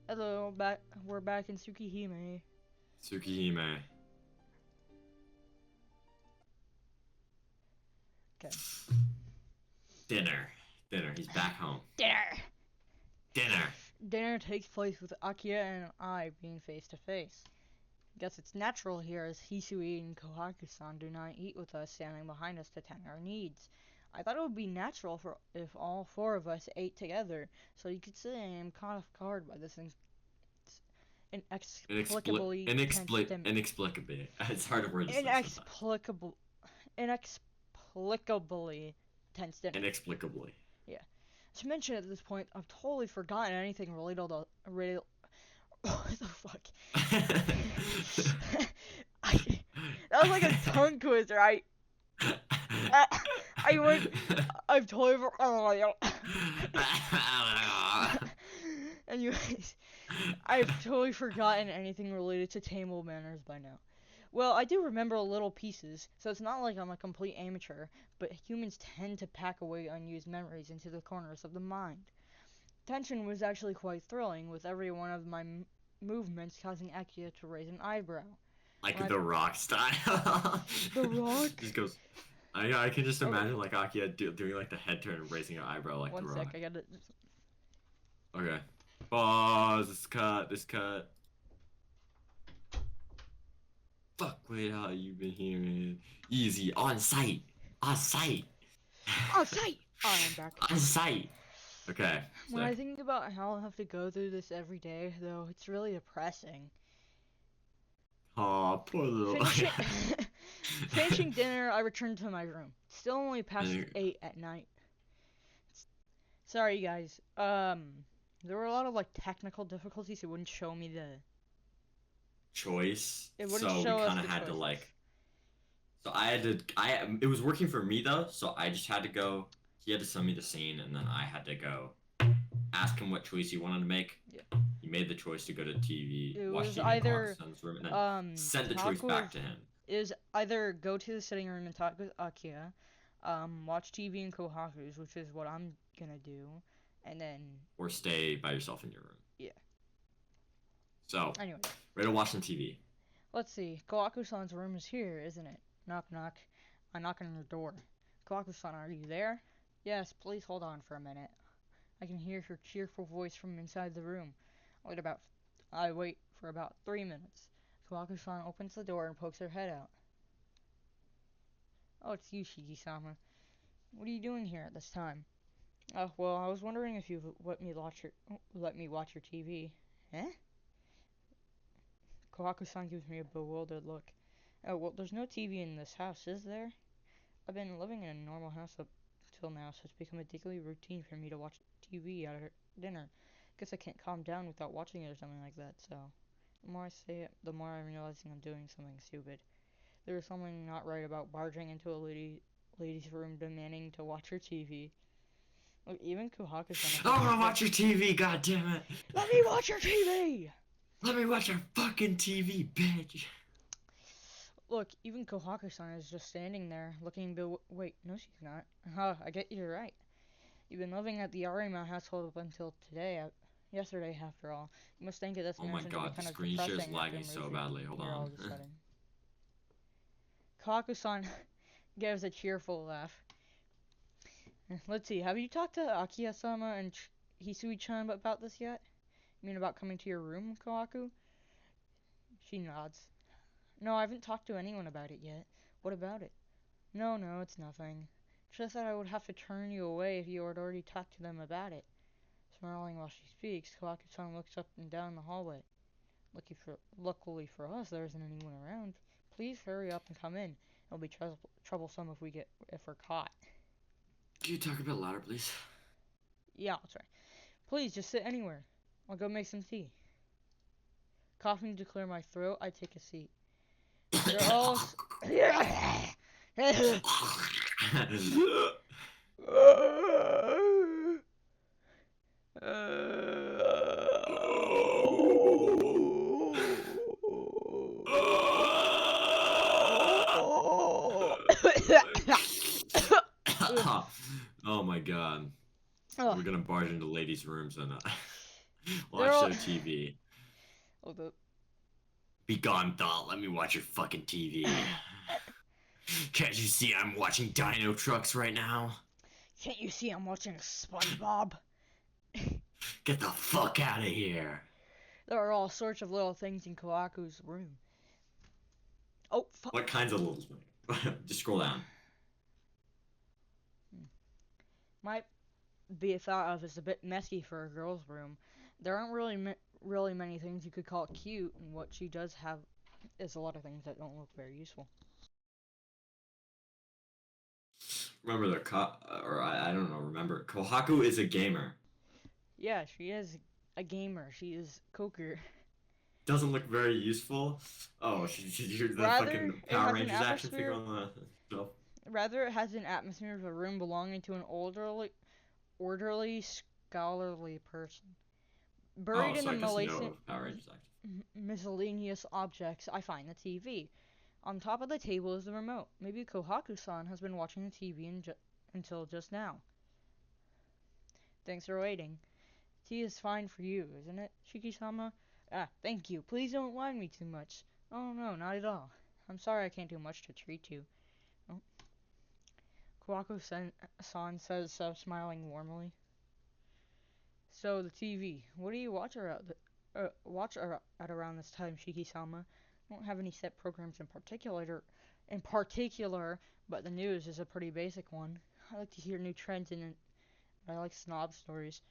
Hello, we're back in Tsukihime. Tsukihime. Okay. Dinner. Dinner. He's back home. Dinner! Dinner. Dinner takes place with Akiya and I being face to face. Guess it's natural here as Hisui and Kohaku-san do not eat with us standing behind us to tend our needs. I thought it would be natural for if all four of us ate together, so you could say I am caught off guard by this inexplicably tense Inexplicably. It's hard to word to say sometimes. Inexplicably tense dinner. Inexplicably. Yeah. To mention at this point, I've totally forgotten anything related to what the fuck? That was like a tongue twister. I've totally forgotten. Anyways, I've totally forgotten anything related to table manners by now. Well, I do remember little pieces, so it's not like I'm a complete amateur, but humans tend to pack away unused memories into the corners of the mind. Tension was actually quite thrilling, with every one of my movements causing Akiya to raise an eyebrow. Like the Rock style. The Rock? Just goes. I can just imagine like Akiya doing like the head turn and raising an eyebrow like One the sec, Rock. I gotta. Okay. Pause. This cut. Fuck with how you've been hearing. Easy. On site. On site. On site! I'm back. On site. Okay. When I think about how I'll have to go through this every day, though, it's really depressing. Aw, poor little. Finishing dinner, I returned to my room. Still only past 8 at night. Sorry, guys. There were a lot of like technical difficulties. It wouldn't show me the choice. It wouldn't so show we us kind of the had to choices. like. So I had to. It was working for me though, so I just had to go. He had to send me the scene, and then I had to go ask him what choice he wanted to make. Yeah. He made the choice to go to TV, It watch was TV either, in Kohaku-san's room, and then send the choice back to him. It was either go to the sitting room and talk with Akiya, watch TV in Kohaku's, which is what I'm gonna do, and then. Or stay by yourself in your room. Yeah. So. Anyway. Ready to watch some TV. Let's see. Kohaku-san's room is here, isn't it? Knock, knock. I knock on your door. Kohaku-san, are you there? Yes, please hold on for a minute. I can hear her cheerful voice from inside the room. I wait for about 3 minutes. Kohaku-san opens the door and pokes her head out. Oh, it's you, Shiki-sama. What are you doing here at this time? Well, I was wondering if you'd let me watch your TV. Eh? Kohaku-san gives me a bewildered look. Oh, well, there's no TV in this house, is there? I've been living in a normal house up till now, so it's become a daily routine for me to watch TV at dinner. Guess I can't calm down without watching it or something like that, so. The more I say it, the more I'm realizing I'm doing something stupid. There is something not right about barging into a lady's room demanding to watch her TV. Look, even Kohaku-san... I wanna watch your TV, goddammit! Let me watch your TV! Let me watch your fucking TV, bitch! Look, even Kohaku-san is just standing there, looking wait, no she's not. Huh, I get you're right. You've been living at the Arima household up until yesterday after all. You must think of this mansion to be kind of screen depressing. share's lagging so badly, hold on. All of a sudden. Kohaku-san gives a cheerful laugh. Let's see, have you talked to Akiya-sama and Hisui-chan about this yet? You mean about coming to your room, Kohaku? She nods. No, I haven't talked to anyone about it yet. What about it? No, it's nothing. Just that I would have to turn you away if you had already talked to them about it. Smiling while she speaks, Kohaku-san looks up and down the hallway. Luckily for us, there isn't anyone around. Please hurry up and come in. It'll be troublesome if we're caught. Can you talk a bit louder, please? Yeah, I'll try. Please, just sit anywhere. I'll go make some tea. Coughing to clear my throat, I take a seat. They're all... Oh my god. Oh. We're gonna barge into ladies' rooms and They're Oh, show TV. hold up. Be gone, thought. Let me watch your fucking TV. Can't you see I'm watching Dino Trucks right now? Can't you see I'm watching SpongeBob? Get the fuck out of here. There are all sorts of little things in Kawaku's room. Oh, fuck. What kinds of little things? Just scroll down. Might be thought of as a bit messy for a girl's room. There aren't really many things you could call cute, and what she does have is a lot of things that don't look very useful. Remember or I don't know. Remember, Kohaku is a gamer. Yeah, she is a gamer. She is Coker. Doesn't look very useful. Oh, she's the Rather, fucking it Power has an Rangers action figure atmosphere. on the shelf. Rather, it has an atmosphere of a room belonging to an orderly, scholarly person. Oh, Buried in so the I guess no of Power Rangers action. miscellaneous objects, I find the TV. On top of the table is the remote. Maybe Kohaku-san has been watching the TV until just now. Thanks for waiting. Tea is fine for you, isn't it, Shiki-sama? Ah, thank you. Please don't mind me too much. Oh no, not at all. I'm sorry I can't do much to treat you. Oh. Kawaku-san says so, smiling warmly. So, the TV. What do you watch at around this time, Shiki-sama? I don't have any set programs in particular, but the news is a pretty basic one. I like to hear new trends in it. I like snob stories.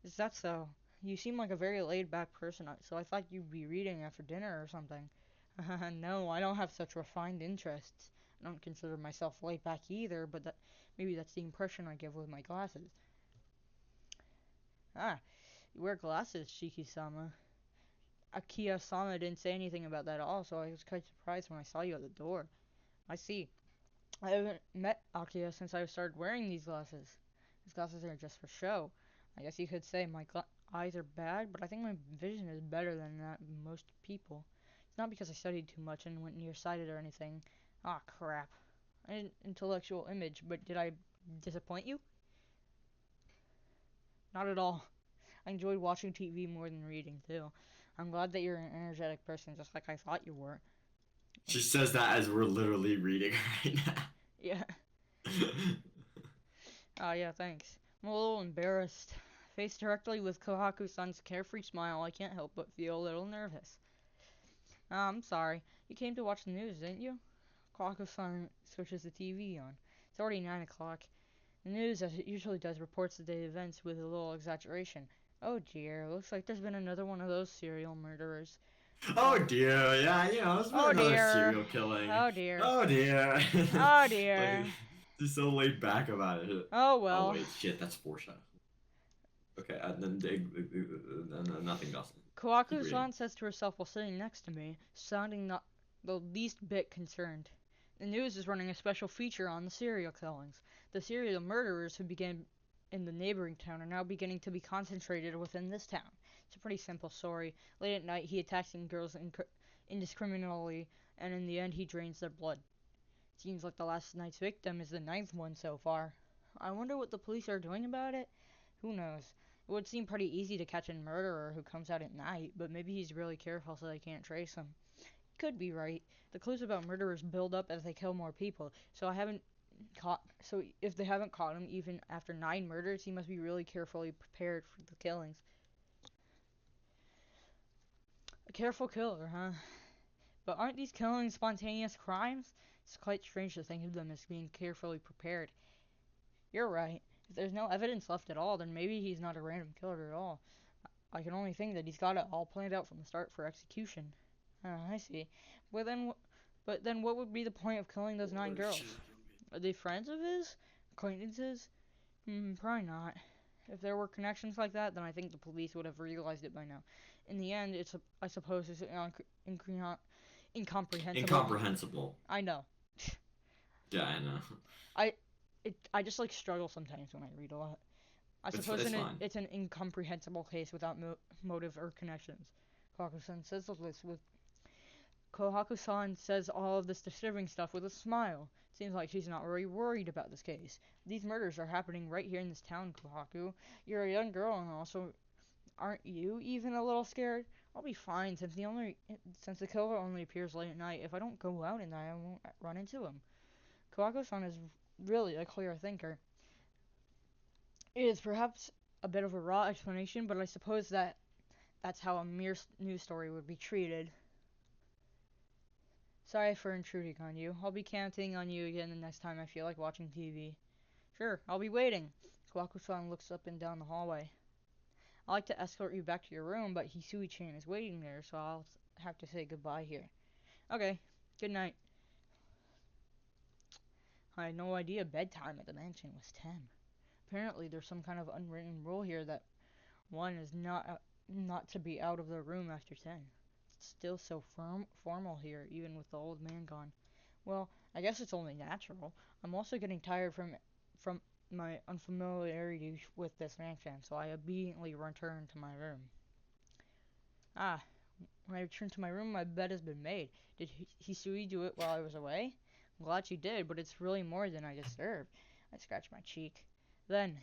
Is that so? You seem like a very laid-back person, so I thought you'd be reading after dinner or something. No, I don't have such refined interests. I don't consider myself laid-back either, but maybe that's the impression I give with my glasses. Ah, you wear glasses, Shiki-sama. Akiya-sama didn't say anything about that at all, so I was quite surprised when I saw you at the door. I see. I haven't met Akiya since I started wearing these glasses. These glasses are just for show. I guess you could say my eyes are bad, but I think my vision is better than that of most people. It's not because I studied too much and went nearsighted or anything. Ah, crap. An intellectual image, but did I disappoint you? Not at all. I enjoyed watching TV more than reading, too. I'm glad that you're an energetic person, just like I thought you were. She says that as we're literally reading right Yeah. now. Oh, yeah, thanks. I'm a little embarrassed. Faced directly with Kohaku-san's carefree smile, I can't help but feel a little nervous. I'm sorry. You came to watch the news, didn't you? Kohaku-san switches the TV on. It's already 9 o'clock. The news, as it usually does, reports the day events with a little exaggeration. Oh dear, looks like there's been another one of those serial murderers. Oh dear, yeah, it's been Oh another dear. serial killing. Oh dear. Oh dear. Oh Like, dear. she's so laid back about it. Oh Oh well. wait, shit, that's foreshadow. Okay, then nothing else. Keep reading. Kawaku-san says to herself while sitting next to me, sounding not the least bit concerned. The news is running a special feature on the serial killings. The serial murderers who began in the neighboring town are now beginning to be concentrated within this town. It's a pretty simple story. Late at night, he attacks girls indiscriminately, and in the end, he drains their blood. Seems like the last night's victim is the ninth one so far. I wonder what the police are doing about it? Who knows? It would seem pretty easy to catch a murderer who comes out at night, but maybe he's really careful so they can't trace him. Could be right. The clues about murderers build up as they kill more people, so if they haven't caught him even after 9 murders, he must be really carefully prepared for the killings. A careful killer, huh? But aren't these killings spontaneous crimes? It's quite strange to think of them as being carefully prepared. You're right. If there's no evidence left at all, then maybe he's not a random killer at all. I can only think that he's got it all planned out from the start for execution. I see. But then, but then, what would be the point of killing those 9 girls? Are they friends of his? Acquaintances? Probably not. If there were connections like that, then I think the police would have realized it by now. In the end, I suppose it's incomprehensible. Incomprehensible. I know. Yeah, I know. I I just like struggle sometimes when I read a lot. I suppose It's fine. it's an incomprehensible case without motive or connections. Kohaku-san says all of this disturbing stuff with a smile. Seems like she's not really worried about this case. These murders are happening right here in this town, Kohaku. You're a young girl and also aren't you even a little scared? I'll be fine since the killer only appears late at night. If I don't go out at night, I won't run into him. Kawako-san is really a clear thinker. It is perhaps a bit of a raw explanation, but I suppose that's how a mere news story would be treated. Sorry for intruding on you. I'll be counting on you again the next time I feel like watching TV. Sure, I'll be waiting. Kawako-san looks up and down the hallway. I'd like to escort you back to your room, but Hisui-chan is waiting there, so I'll have to say goodbye here. Okay, good night. I had no idea bedtime at the mansion was 10. Apparently there's some kind of unwritten rule here that one is not to be out of the room after 10. It's still so formal here, even with the old man gone. Well, I guess it's only natural. I'm also getting tired from my unfamiliarity with this mansion, so I obediently returned to my room. Ah, when I returned to my room, my bed has been made. Did Hisui do it while I was away? I'm glad she did, but it's really more than I deserve. I scratched my cheek. Then,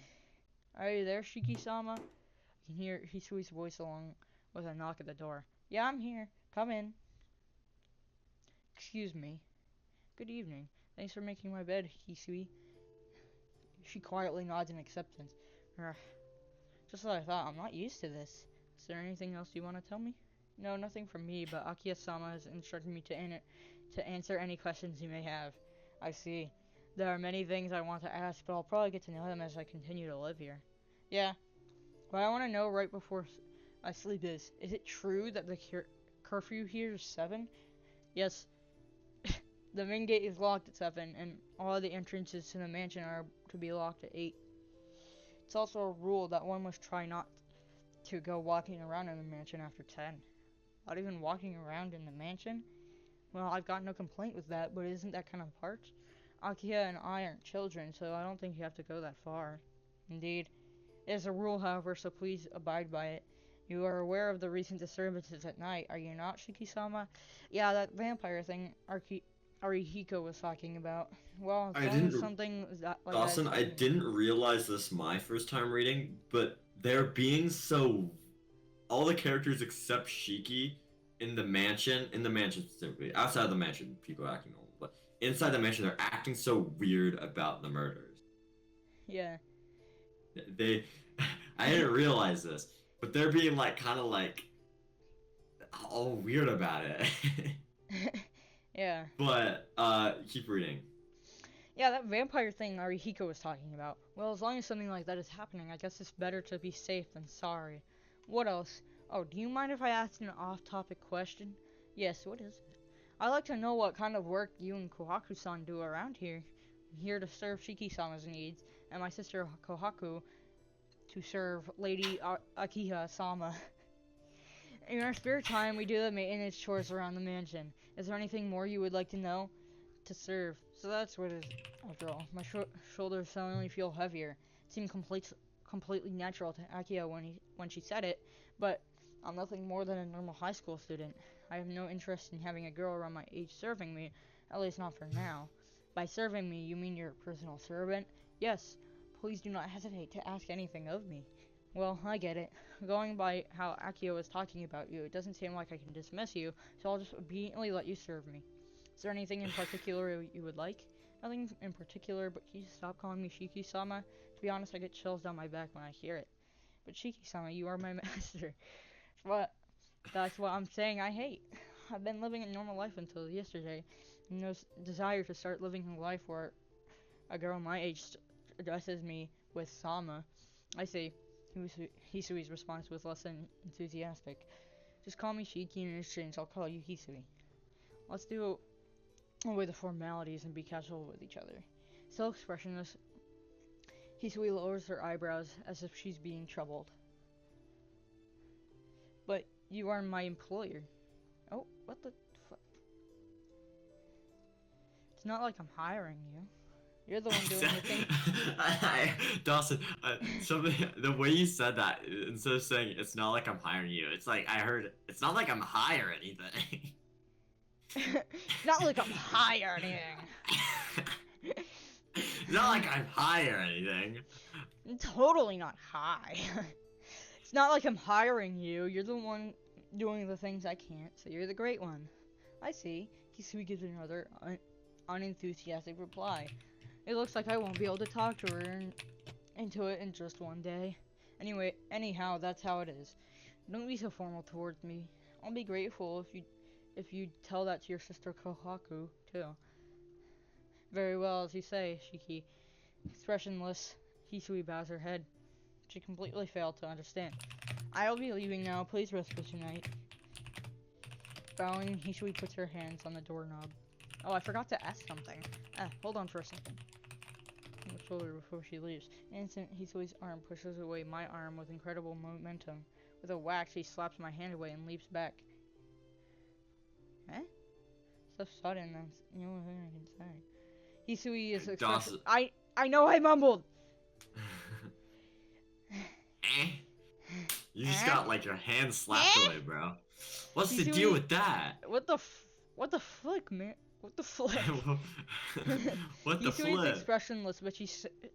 are you there, Shiki-sama? I can hear Hisui's voice along with a knock at the door. Yeah, I'm here. Come in. Excuse me. Good evening. Thanks for making my bed, Hisui. She quietly nods in acceptance. Just what I thought. I'm not used to this. Is there anything else you want to tell me? No, nothing from me, but Akiya-sama has instructed me to answer any questions you may have. I see. There are many things I want to ask, but I'll probably get to know them as I continue to live here. Yeah. What I want to know right before I sleep is it true that the curfew here is 7? Yes. The main gate is locked at 7, and all the entrances to the mansion are to be locked at 8. It's also a rule that one must try not to go walking around in the mansion after 10. Not even walking around in the mansion? Well, I've got no complaint with that, but isn't that kind of harsh? Akiya and I aren't children, so I don't think you have to go that far. Indeed. It is a rule, however, so please abide by it. You are aware of the recent disturbances at night, are you not, Shiki-sama? Yeah, that vampire thing Arihiko was talking about. Well, as I long as didn't, something like that is Dawson, I happening. didn't realize this my first time reading, but they're being so. All the characters except Shiki in the mansion specifically, outside the mansion, people are acting normal, but inside the mansion, they're acting so weird about the murders. Yeah. They, I didn't realize this, but they're being like, kind of like, all weird about it. Yeah. But, keep reading. Yeah, that vampire thing Arihiko was talking about. Well, as long as something like that is happening, I guess it's better to be safe than sorry. What else? Oh, do you mind if I ask an off-topic question? Yes, what is it? I'd like to know what kind of work you and Kohaku-san do around here. I'm here to serve Shiki-sama's needs, and my sister Kohaku to serve Lady Akiha-sama. In our spare time, we do the maintenance chores around the mansion. Is there anything more you would like to know? To serve. So that's what it is, after all. My shoulders suddenly feel heavier. It seemed completely natural to Akiya when she said it, but I'm nothing more than a normal high school student. I have no interest in having a girl around my age serving me, at least not for now. By serving me, you mean you're a personal servant? Yes. Please do not hesitate to ask anything of me. Well, I get it. Going by how Akiya was talking about you, it doesn't seem like I can dismiss you, so I'll just obediently let you serve me. Is there anything in particular you would like? Nothing in particular, but can you stop calling me Shiki-sama? To be honest, I get chills down my back when I hear it. But Shiki-sama, you are my master. But that's what I'm saying I hate. I've been living a normal life until yesterday. No desire to start living a life where a girl my age addresses me with Sama. I say, Hisui's response was less than enthusiastic. Just call me Shiki and in exchange I'll call you Hisui. Let's do away the formalities and be casual with each other. Still expressionless, Hisui lowers her eyebrows as if she's being troubled. But you are my employer. Oh, what the fuck? It's not like I'm hiring you. You're the one doing the thing. Dawson, the way you said that, instead of saying it's not like I'm hiring you, it's like I heard it's not like I'm hiring anything. Not like I'm high or anything. Not like I'm high or anything. Totally not high. It's not like I'm hiring you. You're the one doing the things I can't, so you're the great one. I see. Hisui gives another unenthusiastic reply. It looks like I won't be able to talk to her into it in just one day. Anyhow, that's how it is. Don't be so formal towards me. I'll be grateful if you tell that to your sister Kohaku, too. Very well, as you say, Shiki. Expressionless, Hisui bows her head. She completely failed to understand. I'll be leaving now. Please rest for tonight. Bowing, Hisui puts her hands on the doorknob. Oh, I forgot to ask something. Hold on for a second. On the shoulder before she leaves. In an instant, Hisui's arm pushes away my arm with incredible momentum. With a whack, she slaps my hand away and leaps back. Eh? So sudden, that's the only thing I can say. Hisui is expression. I know I mumbled! You just got like your hand slapped away, bro. What's the deal with that? What the flick, man? What the flick? What the Hisui is flip? expressionless, but she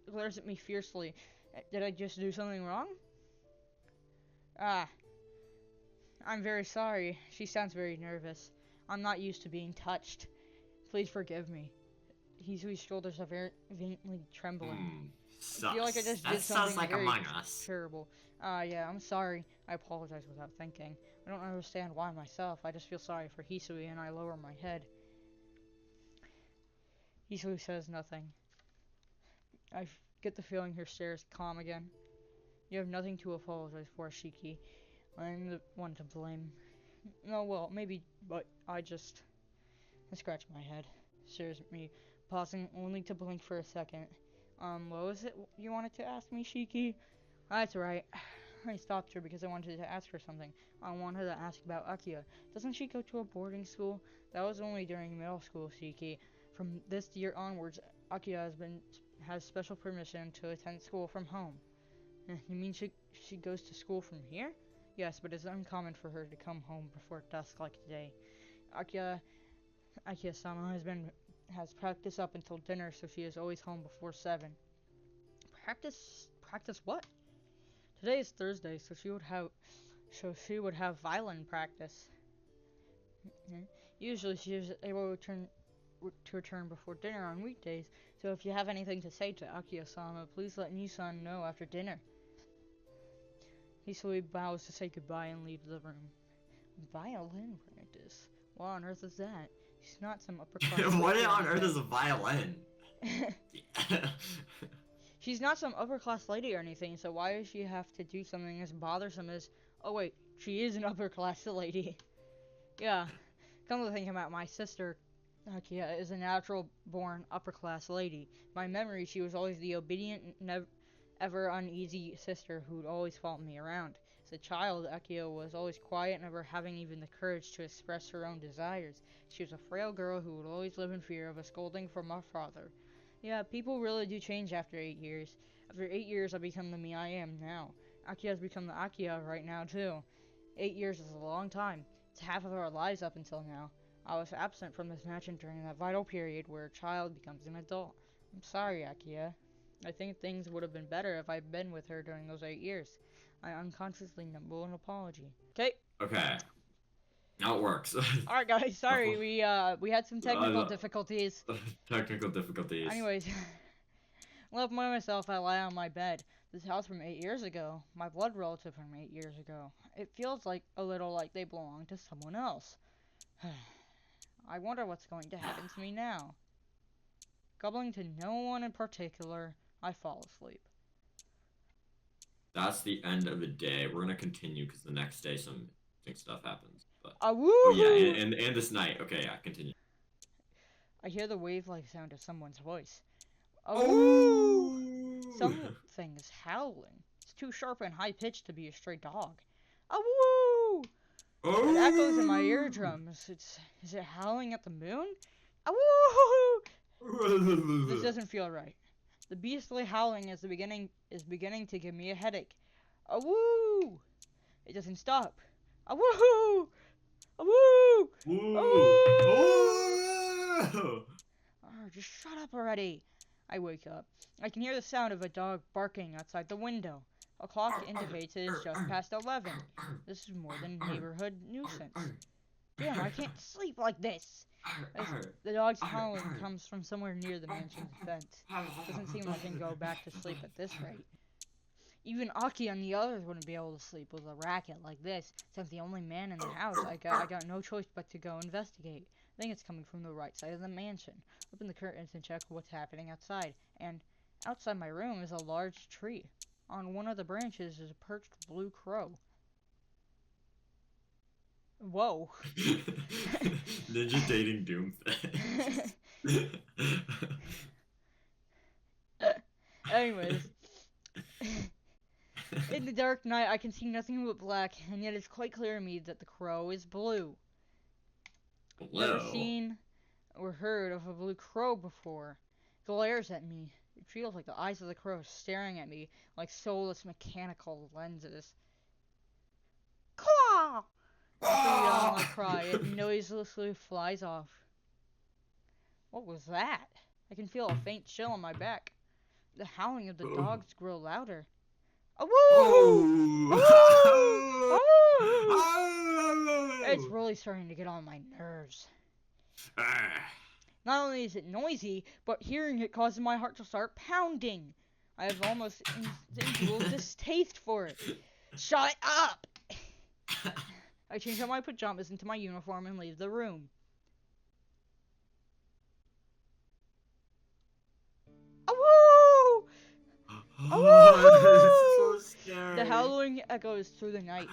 glares at me fiercely. Did I just do something wrong? I'm very sorry. She sounds very nervous. I'm not used to being touched. Please forgive me. Hisui's shoulders are very faintly trembling. I feel like I just did something like very Among Us. terrible. Yeah, I'm sorry. I apologize without thinking. I don't understand why myself. I just feel sorry for Hisui and I lower my head. Hisui says nothing. I get the feeling her stare is calm again. You have nothing to apologize for, Shiki. I'm the one to blame. No, well, maybe, but I scratch my head. Stares at me, pausing only to blink for a second. What was it you wanted to ask me, Shiki? That's right. I stopped her because I wanted to ask her something. I wanted to ask about Akiya. Doesn't she go to a boarding school? That was only during middle school, Shiki. From this year onwards, Akiya has special permission to attend school from home. You mean she goes to school from here? Yes, but it's uncommon for her to come home before dusk like today. Akiya-sama has practice up until dinner, so she is always home before 7. Practice what? Today is Thursday, so she would have violin practice. Usually she is able to return before dinner on weekdays, so if you have anything to say to Akiya-sama, please let Nisan know after dinner. Hisui bows to say goodbye and leaves the room. Violin practice? What on earth is that? She's not some upper class. What on earth is a violin? She's not some upper class lady or anything, so why does she have to do something as bothersome as... Oh wait, she is an upper class lady. Yeah, come to think about it, my sister, Akiya, is a natural born upper class lady. By memory, she was always the obedient, ever uneasy sister who'd always follow me around. As a child, Akiya was always quiet, never having even the courage to express her own desires. She was a frail girl who would always live in fear of a scolding from her father. Yeah, people really do change after 8 years. After 8 years, I become the me I am now. Akiya has become the Akiya right now, too. 8 years is a long time. It's half of our lives up until now. I was absent from this mansion during that vital period where a child becomes an adult. I'm sorry, Akiya. I think things would have been better if I'd been with her during those 8 years. I unconsciously mumble an apology. Okay. Now it works. Alright guys, sorry, we had some technical difficulties. Technical difficulties. Anyways, left by myself, I lie on my bed. This house from 8 years ago. My blood relative from 8 years ago. It feels like a little like they belong to someone else. I wonder what's going to happen to me now. Gobbling to no one in particular, I fall asleep. That's the end of the day. We're gonna continue because the next day some stuff happens. But oh yeah, and this night. Okay, yeah, continue. I hear the wave-like sound of someone's voice. Oh! Something is howling. It's too sharp and high-pitched to be a stray dog. Oh! It echoes in my eardrums. Is it howling at the moon? Oh! This doesn't feel right. The beastly howling is beginning to give me a headache. Awoo! It doesn't stop. Awoo! Awoo! Oh, just shut up already. I wake up. I can hear the sound of a dog barking outside the window. A clock indicates it is just past 11. This is more than neighborhood nuisance. Damn, I can't sleep like this. As the dog's howling comes from somewhere near the mansion's fence. Doesn't seem like I can go back to sleep at this rate. Even Aki and the others wouldn't be able to sleep with a racket like this. Since the only man in the house, I got no choice but to go investigate. I think it's coming from the right side of the mansion. Open the curtains and check what's happening outside. And outside my room is a large tree. On one of the branches is a perched blue crow. Whoa. Ninja dating Doomfist. Anyways. In the dark night, I can see nothing but black, and yet it's quite clear to me that the crow is blue. Never seen or heard of a blue crow before. Glares at me. It feels like the eyes of the crow staring at me like soulless mechanical lenses. Claw! After a yell and a cry, it noiselessly flies off. What was that? I can feel a faint chill on my back. The howling of the dogs grow louder. Awoo! It's really starting to get on my nerves. Not only is it noisy, but hearing it causes my heart to start pounding. I have almost instinctual distaste for it. Shut up! I change out my pajamas into my uniform and leave the room. Awoo! Oh, this is so scary. The howling echoes through the night.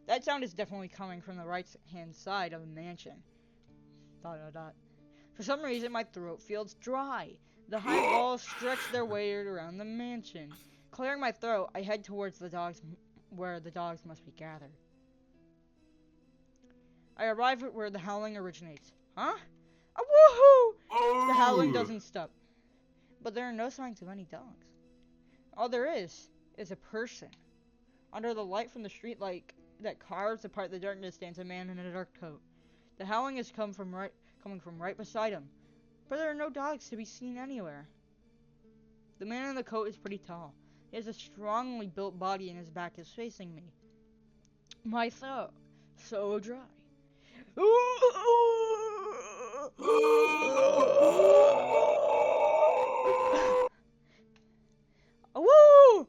That sound is definitely coming from the right-hand side of the mansion. ... For some reason, my throat feels dry. The high walls stretch their way around the mansion. Clearing my throat, I head towards the dogs, where the dogs must be gathered. I arrive at where the howling originates. Huh? A woohoo! Oh. The howling doesn't stop. But there are no signs of any dogs. All there is a person. Under the light from the street light that carves apart the darkness stands a man in a dark coat. The howling is coming from right beside him, but there are no dogs to be seen anywhere. The man in the coat is pretty tall. He has a strongly built body and his back is facing me. My throat, so dry. Awoo!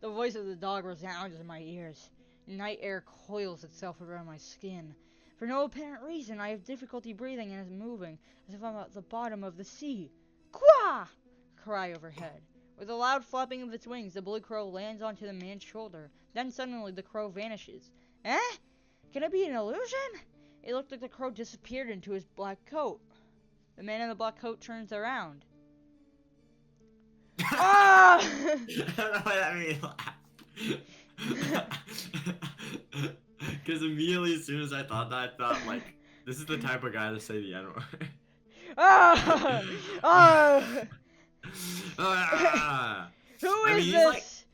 The voice of the dog resounds in my ears. Night air coils itself around my skin. For no apparent reason, I have difficulty breathing and is moving, as if I'm at the bottom of the sea. Quah! Cry overhead. With a loud flapping of its wings, the blue crow lands onto the man's shoulder. Then suddenly the crow vanishes. Eh? Can it be an illusion? It looked like the crow disappeared into his black coat. The man in the black coat turns around. Ah! I don't know why that made me laugh. Because immediately as soon as I thought that, I thought, like, this is the type of guy to say the N-word. Ah! Ah! Ah! Who I is mean, this?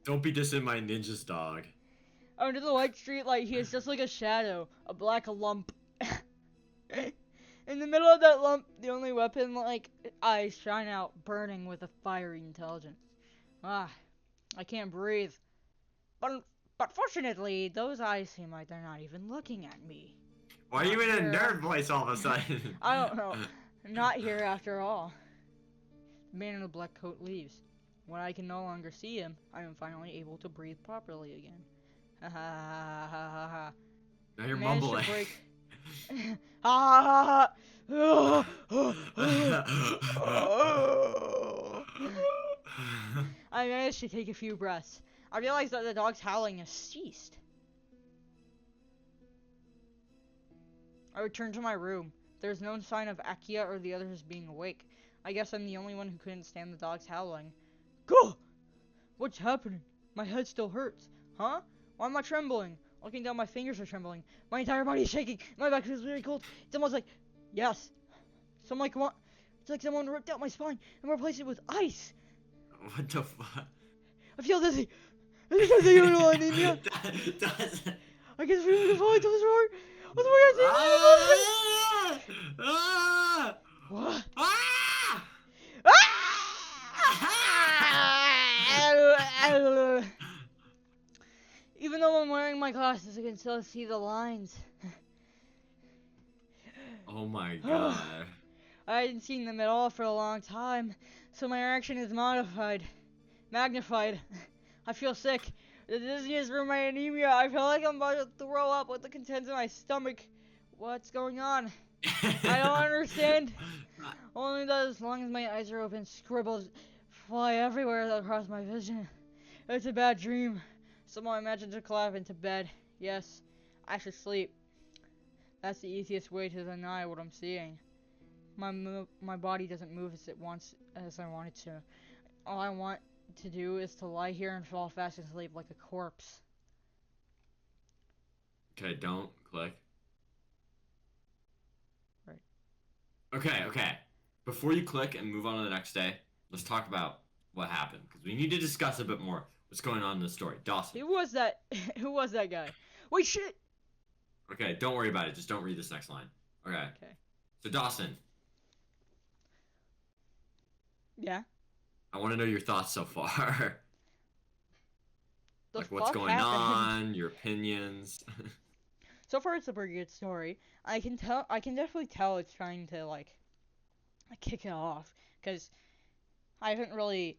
Don't be dissing my ninja's dog. Under the white streetlight, he is just like a shadow, a black lump. In the middle of that lump, the only weapon, like, eyes shine out, burning with a fiery intelligence. Ah, I can't breathe. But fortunately, those eyes seem like they're not even looking at me. Why are you in a nerd voice all of a sudden? I don't know. Not here after all. The man in the black coat leaves. When I can no longer see him, I am finally able to breathe properly again. Ha ha ha ha ha ha. Now you're Managed to mumbling. break. Ha ha I managed to take a few breaths. I realized that the dog's howling has ceased. I returned to my room. There's no sign of Akia or the others being awake. I guess I'm the only one who couldn't stand the dog's howling. Go! What's happening? My head still hurts. Huh? Why am I trembling? Looking down, my fingers are trembling. My entire body is shaking. My back is very cold. It's almost like... Yes. It's like someone ripped out my spine and replaced it with ice. What the fuck? I feel dizzy. I think I have anemia. Doesn't. I can feel the voice of his roar. What's the Ah! What? Ah! Ah! Even though I'm wearing my glasses, I can still see the lines. Oh my god. I hadn't seen them at all for a long time, so my reaction is magnified. I feel sick. The dizziness from my anemia. I feel like I'm about to throw up with the contents of my stomach. What's going on? I don't understand. Only that as long as my eyes are open, scribbles fly everywhere across my vision. It's a bad dream. Someone imagined to collapse into bed. Yes, I should sleep. That's the easiest way to deny what I'm seeing. My body doesn't move as I want it to. All I want to do is to lie here and fall fast asleep like a corpse. Okay, don't click. Right. Okay. Before you click and move on to the next day, let's talk about what happened because we need to discuss a bit more what's going on in the story. Dawson. Who was that? Who was that guy? Wait, shit! Okay, don't worry about it. Just don't read this next line. Okay. Okay. So Dawson, Yeah. I want to know your thoughts so far. The Like what's fuck going happened? on, your opinions. So far, it's a pretty good story. I can definitely tell it's trying to like kick it off because I haven't really.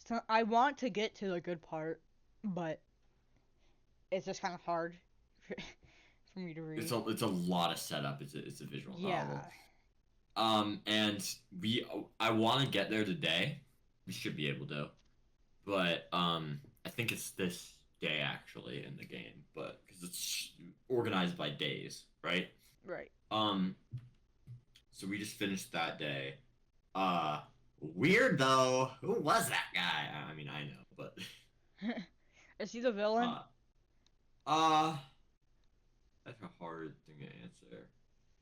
So I want to get to the good part, but it's just kind of hard for me to read. It's a lot of setup. It's a visual Yeah. novel. And I want to get there today. We should be able to, but I think it's this day actually in the game, but because it's organized by days, right? Right. So we just finished that day. Weird though. Who was that guy? I mean, I know, but Is he the villain? uh, that's a hard thing to answer.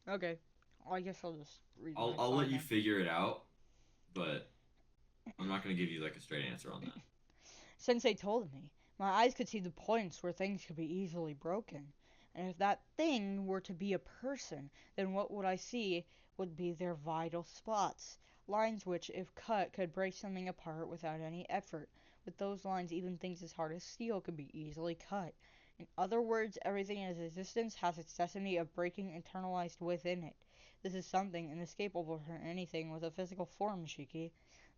Okay. Well, I guess I'll just read the next I'll line let you then. figure it out, but I'm not gonna give you like a straight answer on that. Sensei told me my eyes could see the points where things could be easily broken. And if that thing were to be a person, then what would I see would be their vital spots. Lines which, if cut, could break something apart without any effort. With those lines, even things as hard as steel could be easily cut. In other words, everything in existence has its destiny of breaking internalized within it. This is something inescapable for anything with a physical form, Shiki.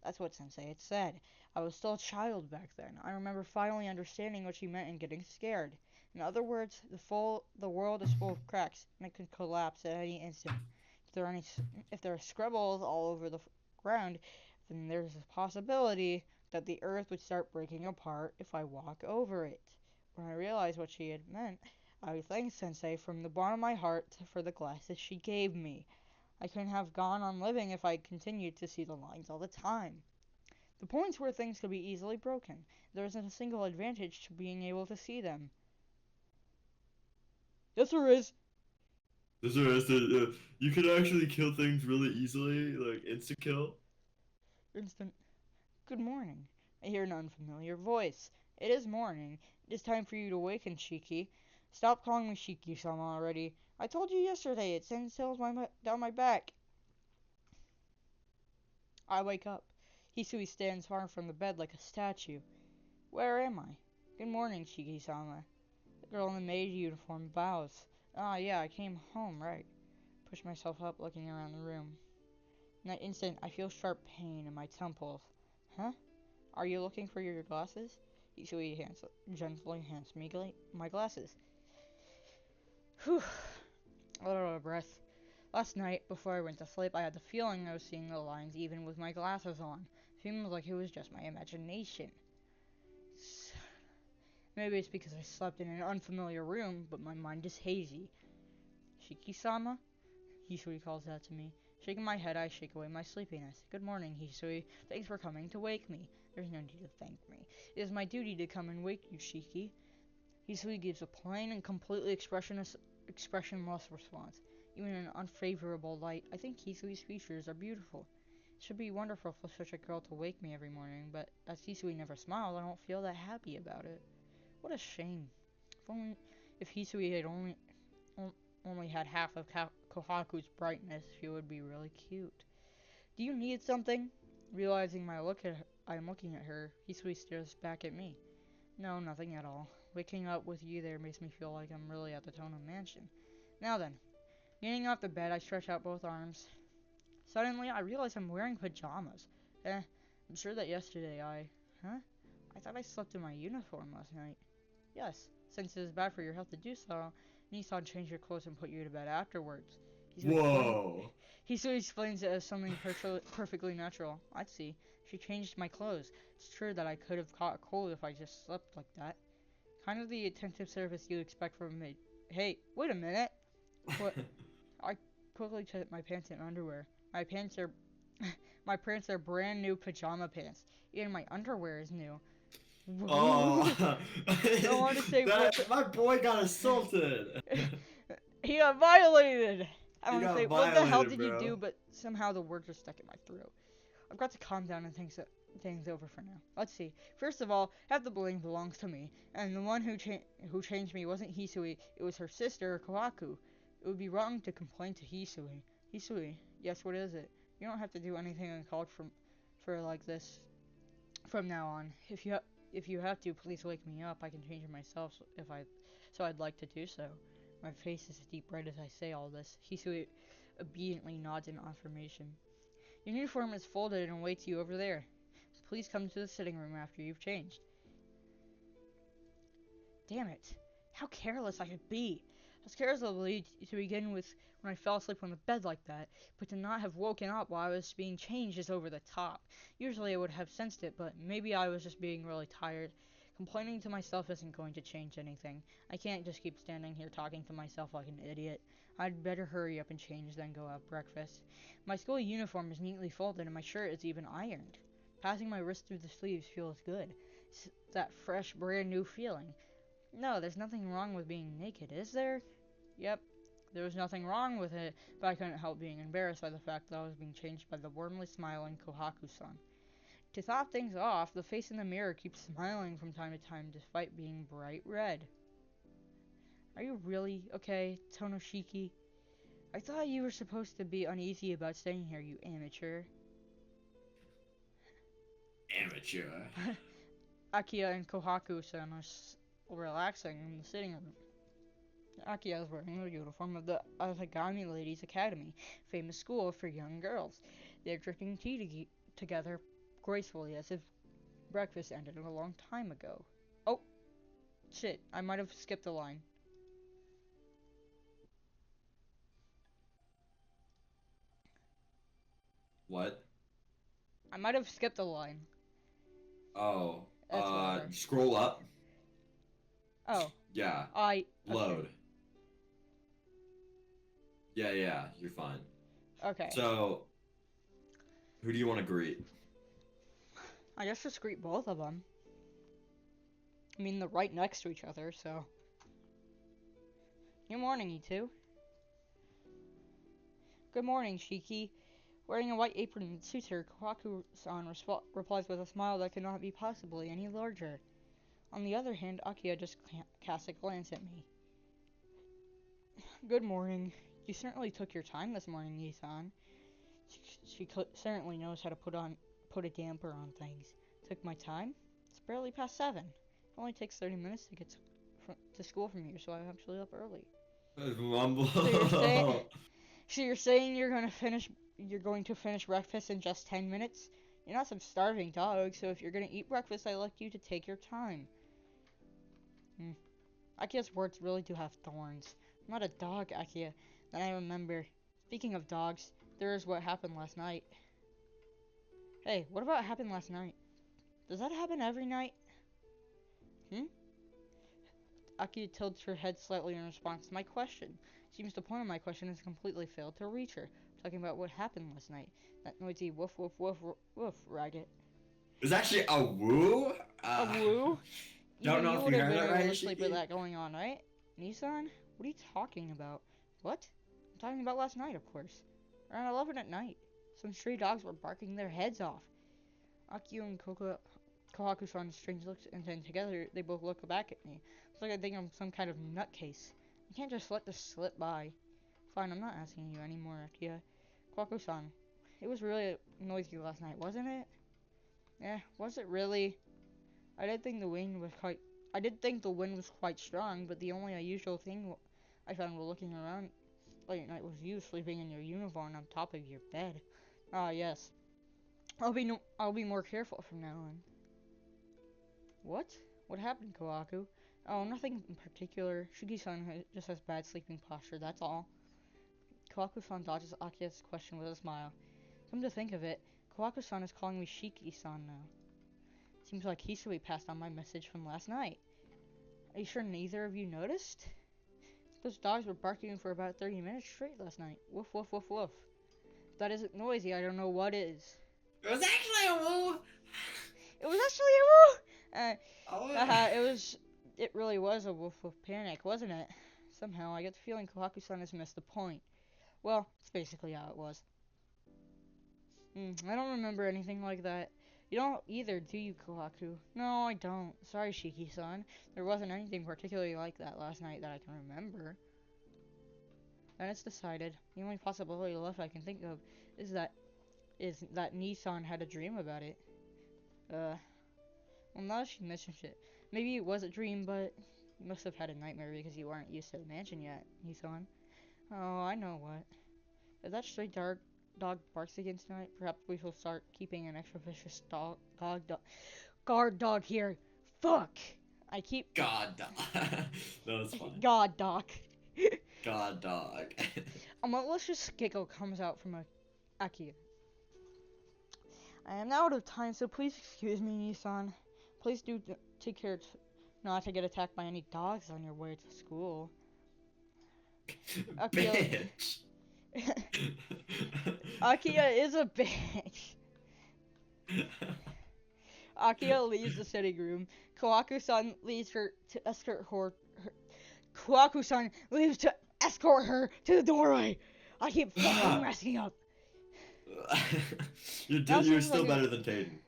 That's what Sensei had said. I was still a child back then. I remember finally understanding what she meant and getting scared. In other words, the world is full of cracks and it could collapse at any instant. If there are scribbles all over the ground, then there's a possibility that the earth would start breaking apart if I walk over it. When I realized what she had meant, I thanked Sensei from the bottom of my heart for the glasses she gave me. I couldn't have gone on living if I continued to see the lines all the time. The points where things could be easily broken. There isn't a single advantage to being able to see them. Yes, there is. That's right. You can actually kill things really easily, like insta kill. Instant. Good morning. I hear an unfamiliar voice. It is morning. It is time for you to awaken, Shiki. Stop calling me Shiki-sama already. I told you yesterday it sends chills down my back. I wake up. Hisui stands far from the bed like a statue. Where am I? Good morning, Shiki-sama. The girl in the maid uniform bows. Ah, yeah, I came home, right. Push myself up, looking around the room. In that instant, I feel sharp pain in my temples. Huh? Are you looking for your glasses? Hisui gently hands me my glasses. Whew. A little of breath. Last night, before I went to sleep, I had the feeling I was seeing the lines even with my glasses on. Seemed like it was just my imagination. Maybe it's because I slept in an unfamiliar room, but my mind is hazy. Shiki-sama? Hisui calls out to me. Shaking my head, I shake away my sleepiness. Good morning, Hisui. Thanks for coming to wake me. There's no need to thank me. It is my duty to come and wake you, Shiki. Hisui gives a plain and completely expressionless response. Even in an unfavorable light, I think Hisui's features are beautiful. It should be wonderful for such a girl to wake me every morning, but as Hisui never smiles, I don't feel that happy about it. What a shame. If Hisui had only had half of Kohaku's brightness, she would be really cute. Do you need something? Realizing my look I am looking at her. Hisui stares back at me. No, nothing at all. Waking up with you there makes me feel like I'm really at the Tono Mansion. Now then, getting off the bed, I stretch out both arms. Suddenly, I realize I'm wearing pajamas. I'm sure that yesterday Huh? I thought I slept in my uniform last night. Yes, since it is bad for your health to do so, Nissan changed your clothes and put you to bed afterwards. Whoa. He explains it as something perfectly natural. I see. She changed my clothes. It's true that I could have caught a cold if I just slept like that. Kind of the attentive service you expect from a maid. Hey, wait a minute. What? I quickly checked my pants and underwear. My pants are my pants are brand new pajama pants. Even my underwear is new. Oh. I want to say what the My boy got assaulted. he got violated. I He want to got say what the hell violated, did you bro. do? But somehow the words are stuck in my throat. I've got to calm down and think things over for now. Let's see. First of all, half the bling belongs to me, and the one who changed me wasn't Hisui. It was her sister, Kawaku. It would be wrong to complain to Hisui. Hisui, yes, what is it? You don't have to do anything uncalled for like this from now on. If you have to, please wake me up. I can change it myself so I'd like to do so. My face is deep red as I say all this. Hisui obediently nods in affirmation. Your uniform is folded and awaits you over there. Please come to the sitting room after you've changed. Damn it. How careless I could be. I was careless to begin with when I fell asleep on the bed like that, but to not have woken up while I was being changed is over the top. Usually I would have sensed it, but maybe I was just being really tired. Complaining to myself isn't going to change anything. I can't just keep standing here talking to myself like an idiot. I'd better hurry up and change, then go have breakfast. My school uniform is neatly folded and my shirt is even ironed. Passing my wrist through the sleeves feels good. It's that fresh, brand new feeling. No, there's nothing wrong with being naked, is there? Yep, there was nothing wrong with it, but I couldn't help being embarrassed by the fact that I was being changed by the warmly smiling Kohaku-san. To top things off, the face in the mirror keeps smiling from time to time despite being bright red. Are you really okay, Tonoshiki? I thought you were supposed to be uneasy about staying here, you amateur. Amateur. Akiya and Kohaku-san are relaxing in the sitting room. Akiya is wearing the uniform of the Atagami Ladies Academy, famous school for young girls. They're drinking tea together gracefully as if breakfast ended a long time ago. Oh, shit, I might have skipped a line. What? I might have skipped a line. Oh. That's whatever. Scroll up. Oh, Yeah. okay. Load. Yeah, you're fine. Okay. So, who do you want to greet? I guess just greet both of them. I mean, they're right next to each other, so. Good morning, you two. Good morning, Shiki. Wearing a white apron that suits her, Kawaku-san replies with a smile that could not be possibly any larger. On the other hand, Akiya just casts a glance at me. Good morning. You certainly took your time this morning, Nissan. She certainly knows how to put a damper on things. Took my time? It's barely past 7. It only takes 30 minutes to get to school from here, so I'm actually up early. Mumble. So you're saying you're going to finish breakfast in just 10 minutes? You're not some starving dog, so if you're going to eat breakfast, I'd like you to take your time. Akiya's words really do have thorns. I'm not a dog, Akiya. Then I remember. Speaking of dogs, there is what happened last night. Hey, what about happened last night? Does that happen every night? Akiya tilts her head slightly in response to my question. Seems the point of my question has completely failed to reach her. Talking about what happened last night. That noisy woof woof woof woof ragged. It's actually a woo? A woo? Don't Even know you if would you have heard been that able right, to sleep with Shiki. that going on, right? Nissan? What are you talking about? What? I'm talking about last night, of course. Around 11 at night. Some stray dogs were barking their heads off. Akiyo and Kohaku-san strange looks, and then together they both look back at me. It's like I think I'm some kind of nutcase. I can't just let this slip by. Fine, I'm not asking you anymore, Akiya. Kohaku-san, it was really noisy last night, wasn't it? Was it really? I did think the wind was quite. I did think the wind was quite strong, but the only unusual thing I found while looking around late at night was you sleeping in your uniform on top of your bed. Ah, yes. I'll be more careful from now on. What? What happened, Kawaku? Oh, nothing in particular. Shiki-san just has bad sleeping posture, that's all. Kawaku-san dodges Akia's question with a smile. Come to think of it, Kawaku-san is calling me Shiki-san now. Seems like Hisui passed on my message from last night. Are you sure neither of you noticed? Those dogs were barking for about 30 minutes straight last night. Woof, woof, woof, woof. If that isn't noisy, I don't know what is. It was actually a woo. It was actually a woo! Oh. It really was a woof woof panic, wasn't it? Somehow, I get the feeling Kawaku-san has missed the point. Well, it's basically how it was. I don't remember anything like that. You don't either, do you, Kawaku? No, I don't. Sorry, Shiki-san. There wasn't anything particularly like that last night that I can remember. Then it's decided. The only possibility left I can think of is that Nissan had a dream about it. Well, now she mentions it. Maybe it was a dream, but you must have had a nightmare because you weren't used to the mansion yet, Nissan. Oh, I know what. If that stray dog barks again tonight, perhaps we shall start keeping an extra vicious guard dog here. Fuck! I keep. God dog. That was funny. God dog. God dog. A malicious giggle comes out from Akia. I am now out of time, so please excuse me, Nissan. Please do take care not to get attacked by any dogs on your way to school. Akia, Bitch. Akia is a bitch. Akia leaves the sitting room. Kawaku-san leaves her to escort her. Kawaku-san leaves to escort her to the doorway. I keep fucking messing up. You're still better than Tayden.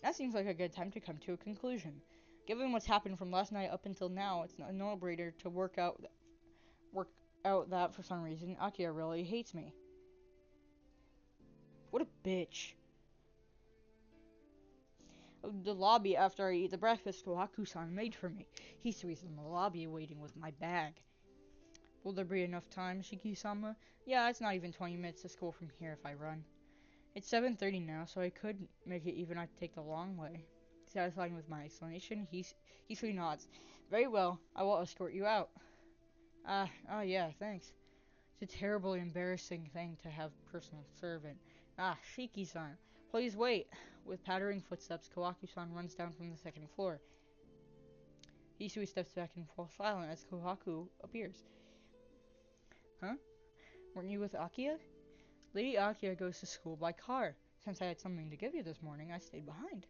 That seems like a good time to come to a conclusion. Given what's happened from last night up until now, it's a no-brainer to work out that for some reason Akia really hates me. What a bitch. The lobby after I eat the breakfast Kawaku-san made for me. Hisui's in the lobby waiting with my bag. Will there be enough time, Shiki-sama? Yeah, it's not even 20 minutes to school from here if I run. It's 7:30 now, so I could make it even if I take the long way. Satisfied with my explanation, Hisui nods. Very well, I will escort you out. Yeah, thanks. It's a terribly embarrassing thing to have a personal servant. Shiki-san, please wait. With pattering footsteps, Kawaku-san runs down from the second floor. Hisui steps back and falls silent as Kawaku appears. Huh? Weren't you with Akia? Lady Akia goes to school by car. Since I had something to give you this morning, I stayed behind.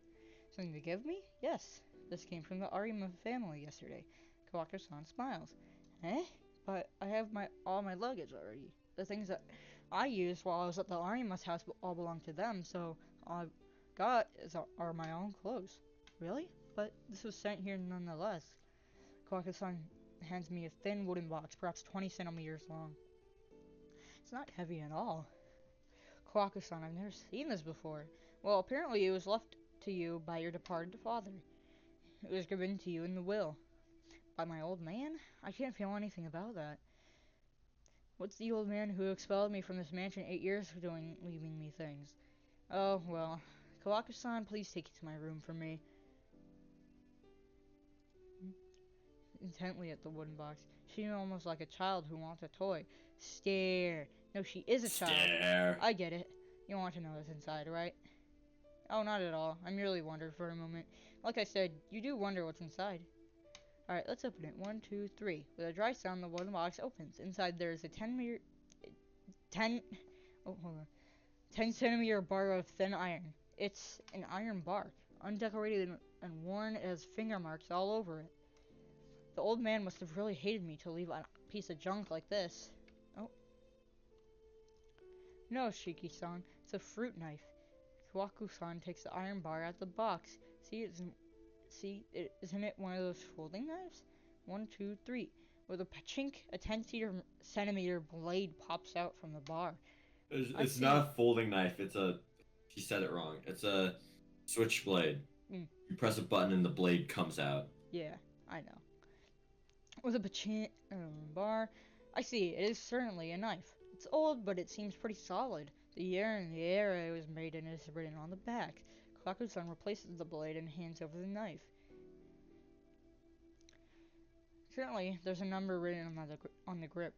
Something to give me? Yes. This came from the Arima family yesterday. Kawaku-san smiles. Eh? But I have all my luggage already. The things that I used while I was at the Arima's house all belong to them, so all I've got are my own clothes. Really? But this was sent here nonetheless. Kawaku-san hands me a thin wooden box, perhaps 20 centimeters long. It's not heavy at all. Kawaku-san, I've never seen this before. Well, apparently it was left to you by your departed father. It was given to you in the will. By my old man? I can't feel anything about that. What's the old man who expelled me from this mansion 8 years ago doing, leaving me things? Oh, well. Kawaku-san, please take it to my room for me. Intently at the wooden box. She almost like a child who wants a toy. Stare. No, she is a child. Stare. I get it. You want to know what's inside, right? Oh, not at all. I merely wondered for a moment. Like I said, you do wonder what's inside. Alright, let's open it. 1, 2, 3. With a dry sound, the wooden box opens. Inside there is a 10 centimeter bar of thin iron. It's an iron bar, undecorated and worn as finger marks all over it. The old man must have really hated me to leave a piece of junk like this. Oh. No, Shiki-san, it's a fruit knife. Kawaku-san takes the iron bar out of the box. Isn't it one of those folding knives? 1, 2, 3. With a chink, a 10 centimeter blade pops out from the bar. It's not a folding knife. She said it wrong. It's a Switchblade. Mm, You press a button and the blade comes out. yeah, I know. With a bar. I see, it is certainly a knife. It's old, but it seems pretty solid. The year and the era it was made in is written on the back. Kaku-san replaces the blade and hands over the knife. Currently, there's a number written on the grip.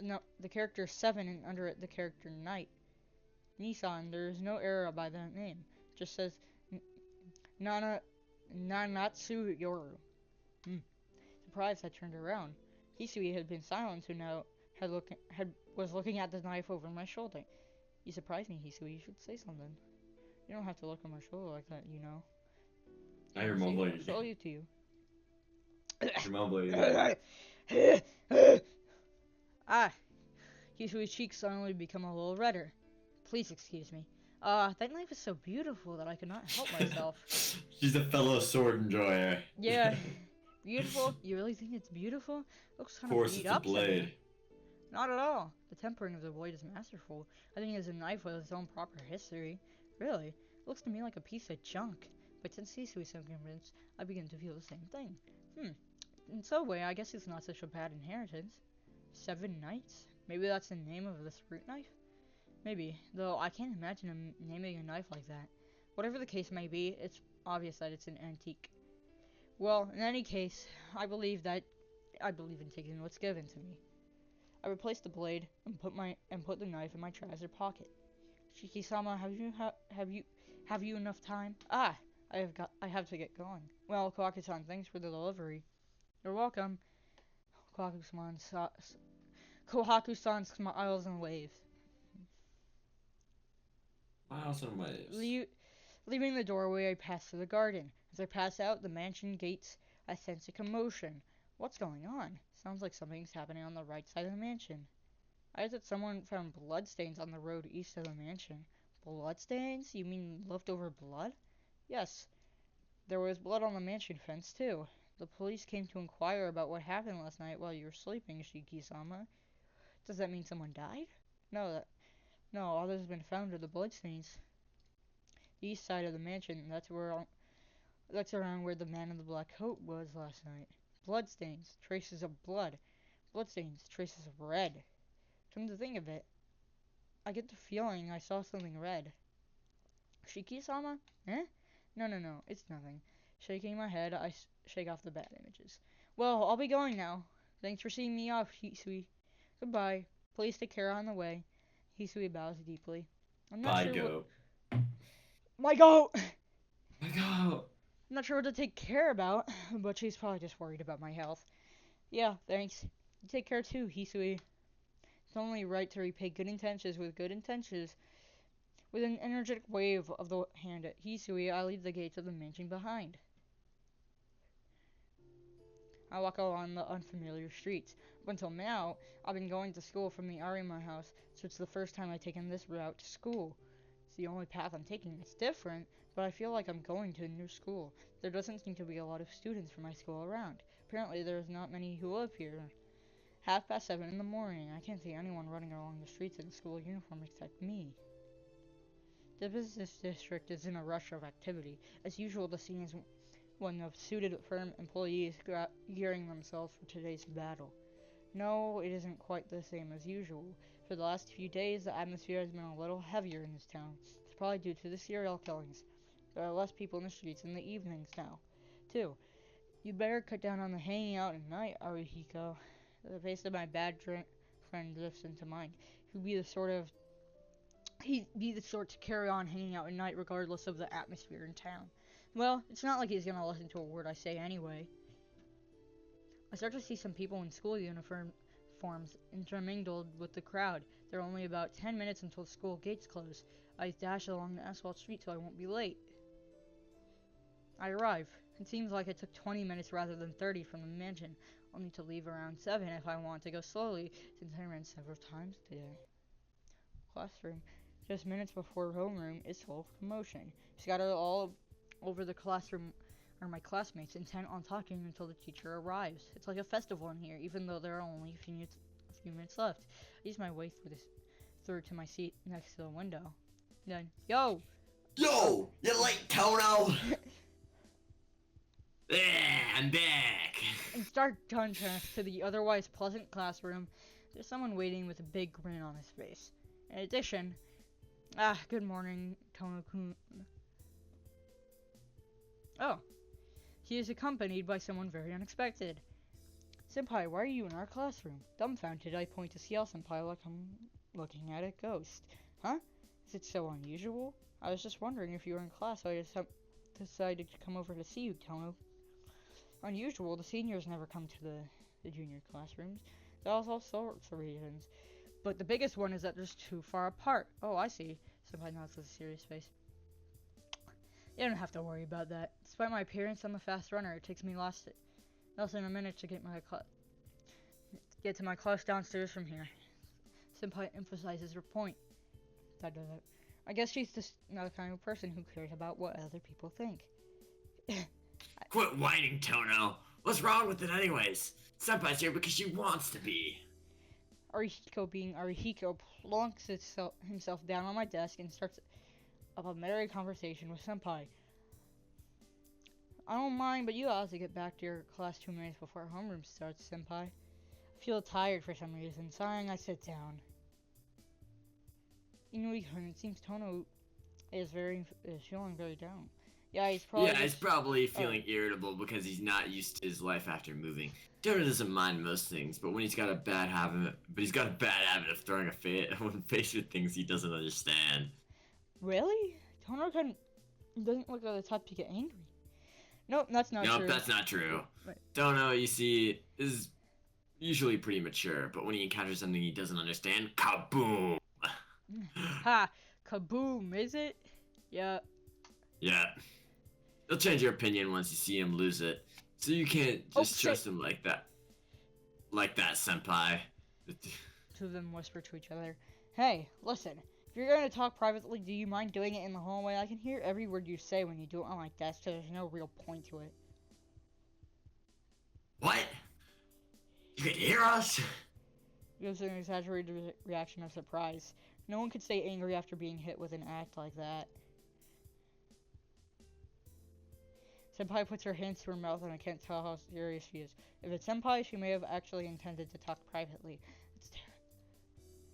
No, the character 7 and under it the character Knight. Nissan, there is no error by that name. It just says Nana Nanatsu Yoru. Surprised, I turned around. Hisui had been silent, so now was looking at the knife over my shoulder. You surprised me, Hisui. You should say something. You don't have to look on my shoulder like that, you know. Now you're See, mumbling. I'll show you to you. You're mumbling. Ah, Hisui's cheeks suddenly become a little redder. Please excuse me. That knife is so beautiful that I could not help myself. She's a fellow sword enjoyer. Yeah, beautiful? You really think it's beautiful? Looks Of kind of course, beat it's a up to me. blade. Not at all. The tempering of the blade is masterful. I think it's a knife with its own proper history. Really, it looks to me like a piece of junk. But since Hisui's so convinced, I begin to feel the same thing. In some way, I guess it's not such a bad inheritance. 7 Knights? Maybe that's the name of this fruit knife? Maybe, though I can't imagine him naming a knife like that. Whatever the case may be, it's obvious that it's an antique. Well, in any case, I believe in taking what's given to me. I replaced the blade and put the knife in my trouser pocket. Shiki-sama, have you enough time? I have to get going. Well, Kawaku-san, thanks for the delivery. You're welcome. Kohaku-san smiles and waves. Miles and waves. Leaving the doorway, I pass through the garden. As I pass out the mansion gates, I sense a commotion. What's going on? Sounds like something's happening on the right side of the mansion. I heard that someone found bloodstains on the road east of the mansion. Bloodstains? You mean leftover blood? Yes, there was blood on the mansion fence, too. The police came to inquire about what happened last night while you were sleeping, Shiki-sama. Does that mean someone died? No, all that has been found are the bloodstains. The east side of the mansion, that's around where the man in the black coat was last night. Bloodstains, traces of blood. Bloodstains, traces of red. Come to think of it, I get the feeling I saw something red. Shiki-sama? Eh? No, it's nothing. Shaking my head, I shake off the bad images. Well, I'll be going now. Thanks for seeing me off, Hisui. Goodbye. Please take care on the way. Hisui bows deeply. I'm not Bye, sure goat. My goat! My goat. I'm not sure what to take care about, but she's probably just worried about my health. Yeah, thanks. You take care too, Hisui. It's only right to repay good intentions with good intentions. With an energetic wave of the hand at Hisui, I leave the gates of the mansion behind. I walk along the unfamiliar streets. Up until now, I've been going to school from the Arima house, so it's the first time I've taken this route to school. It's the only path I'm taking. It's different, but I feel like I'm going to a new school. There doesn't seem to be a lot of students from my school around. Apparently, there's not many who live here. 7:30 in the morning. I can't see anyone running along the streets in a school uniform except me. The business district is in a rush of activity. As usual, the scene is one of suited firm employees gearing themselves for today's battle. No, it isn't quite the same as usual. For the last few days, the atmosphere has been a little heavier in this town. It's probably due to the serial killings. There are less people in the streets in the evenings now, too. You better cut down on the hanging out at night, Arihiko. The face of my bad friend drifts into mine. He'd be the sort to carry on hanging out at night regardless of the atmosphere in town. Well, it's not like he's gonna listen to a word I say anyway. I start to see some people in school uniforms intermingled with the crowd. There are only about 10 minutes until the school gates close. I dash along the asphalt street so I won't be late. I arrive. It seems like it took 20 minutes rather than 30 from the mansion. I'll need to leave around 7 if I want to go slowly, since I ran several times today. Classroom. Just minutes before homeroom is full of commotion. Scattered all over the classroom are my classmates, intent on talking until the teacher arrives. It's like a festival in here, even though there are only a few minutes left. I use my way through to my seat next to the window. Then, yo! Yo, you late, Tono? Yeah, I'm back. In stark contrast to the otherwise pleasant classroom, there's someone waiting with a big grin on his face. In addition, good morning, Tono-kun. Oh, he is accompanied by someone very unexpected. Senpai, why are you in our classroom? Dumbfounded, I point to Ciel-senpai like I'm looking at a ghost. Huh? Is it so unusual? I was just wondering if you were in class, so I decided to come over to see you, Tono. Unusual, the seniors never come to the junior classrooms. There's all sorts of reasons. But the biggest one is that they're too far apart. Oh, I see. Senpai nods with a serious face. You don't have to worry about that. Despite my appearance, I'm a fast runner. It takes me less than a minute to get to my class downstairs from here. Senpai emphasizes her point. I guess she's just not the kind of person who cares about what other people think. Quit whining, Tono. What's wrong with it anyways? Senpai's here because she wants to be. Arihiko, being Arihiko, plunks himself down on my desk and starts up a merry conversation with Senpai. I don't mind, but you ought to get back to your class 2 minutes before homeroom starts, Senpai. I feel tired for some reason. Sighing, I sit down. Inui-kun, it seems Tono is feeling very down. Yeah, he's probably feeling irritable because he's not used to his life after moving. Tono doesn't mind most things, but when he's got a bad habit of throwing a fit when faced with things he doesn't understand. Really? Tono doesn't look like the type to get angry. Nope, that's not true. Nope, that's not true. Right. Tono, you see, is usually pretty mature, but when he encounters something he doesn't understand, kaboom! Ha! Kaboom, is it? Yeah. Yeah. He'll change your opinion once you see him lose it. So you can't just trust him like that. Like that, Senpai. Two of them whisper to each other. Hey, listen. If you're going to talk privately, do you mind doing it in the hallway? I can hear every word you say when you do it on my desk, so there's no real point to it. What? You can hear us? Gives an exaggerated reaction of surprise. No one could stay angry after being hit with an act like that. Senpai puts her hands to her mouth and I can't tell how serious she is. If it's Senpai, she may have actually intended to talk privately.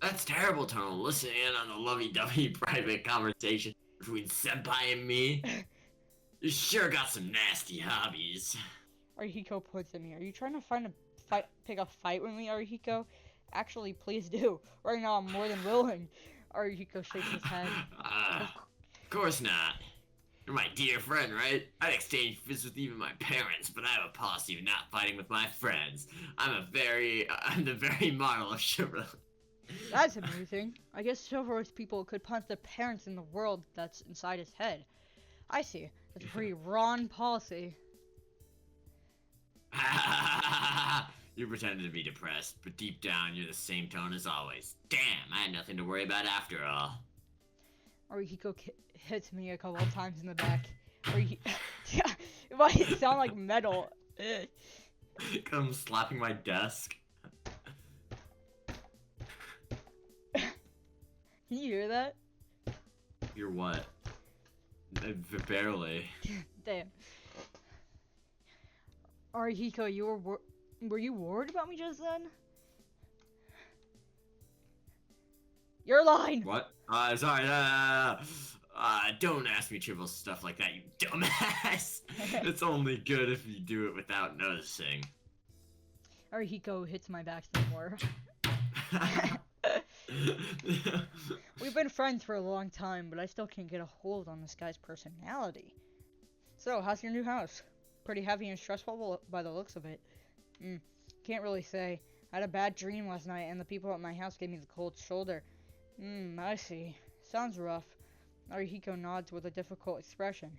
That's terrible, Tono. Listen in on the lovey-dovey private conversation between Senpai and me. You sure got some nasty hobbies. Arihiko points at me. Are you trying to pick a fight with me, Arihiko? Actually, please do. Right now, I'm more than willing. Arihiko shakes his head. Of course not. You're my dear friend, right? I'd exchange fists with even my parents, but I have a policy of not fighting with my friends. I'm the very model of chivalry. That's amusing. I guess chivalrous people could punch the parents in the world that's inside his head. I see. That's a pretty wrong policy. You pretended to be depressed, but deep down you're the same tone as always. Damn, I had nothing to worry about after all. Arihiko hits me a couple of times in the back. It might sound like metal. Come slapping my desk. Can you hear that? Hear what? Barely. Damn. Arihiko, were you worried about me just then? Your line! What? Sorry, don't ask me trivial stuff like that, you dumbass! It's only good if you do it without noticing. Arihiko hits my back some more. We've been friends for a long time, but I still can't get a hold on this guy's personality. So, how's your new house? Pretty heavy and stressful by the looks of it. Can't really say. I had a bad dream last night, and the people at my house gave me the cold shoulder. I see. Sounds rough. Arihiko nods with a difficult expression.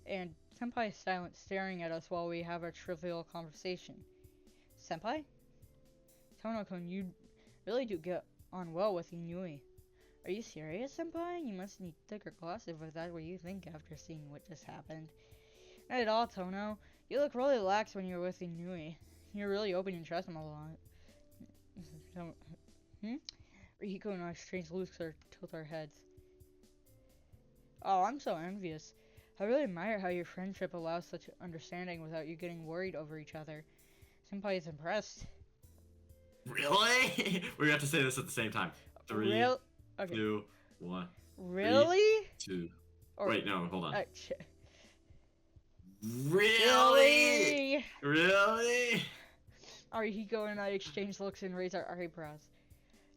And Senpai is silent, staring at us while we have a trivial conversation. Senpai? Tono-kun, you really do get on well with Inui. Are you serious, Senpai? You must need thicker glasses if that's what you think after seeing what just happened. Not at all, Tono. You look really relaxed when you're with Inui. You're really open and trust him a lot. Rihiko and I exchange looks or tilt our heads. Oh, I'm so envious. I really admire how your friendship allows such understanding without you getting worried over each other. Senpai is impressed. Really? We have to say this at the same time. Three, Real? Okay. 2, 1. 3, Really? 2. Or Wait, no, hold on. Really? Really? Arihiko and I exchange looks and raise our eyebrows.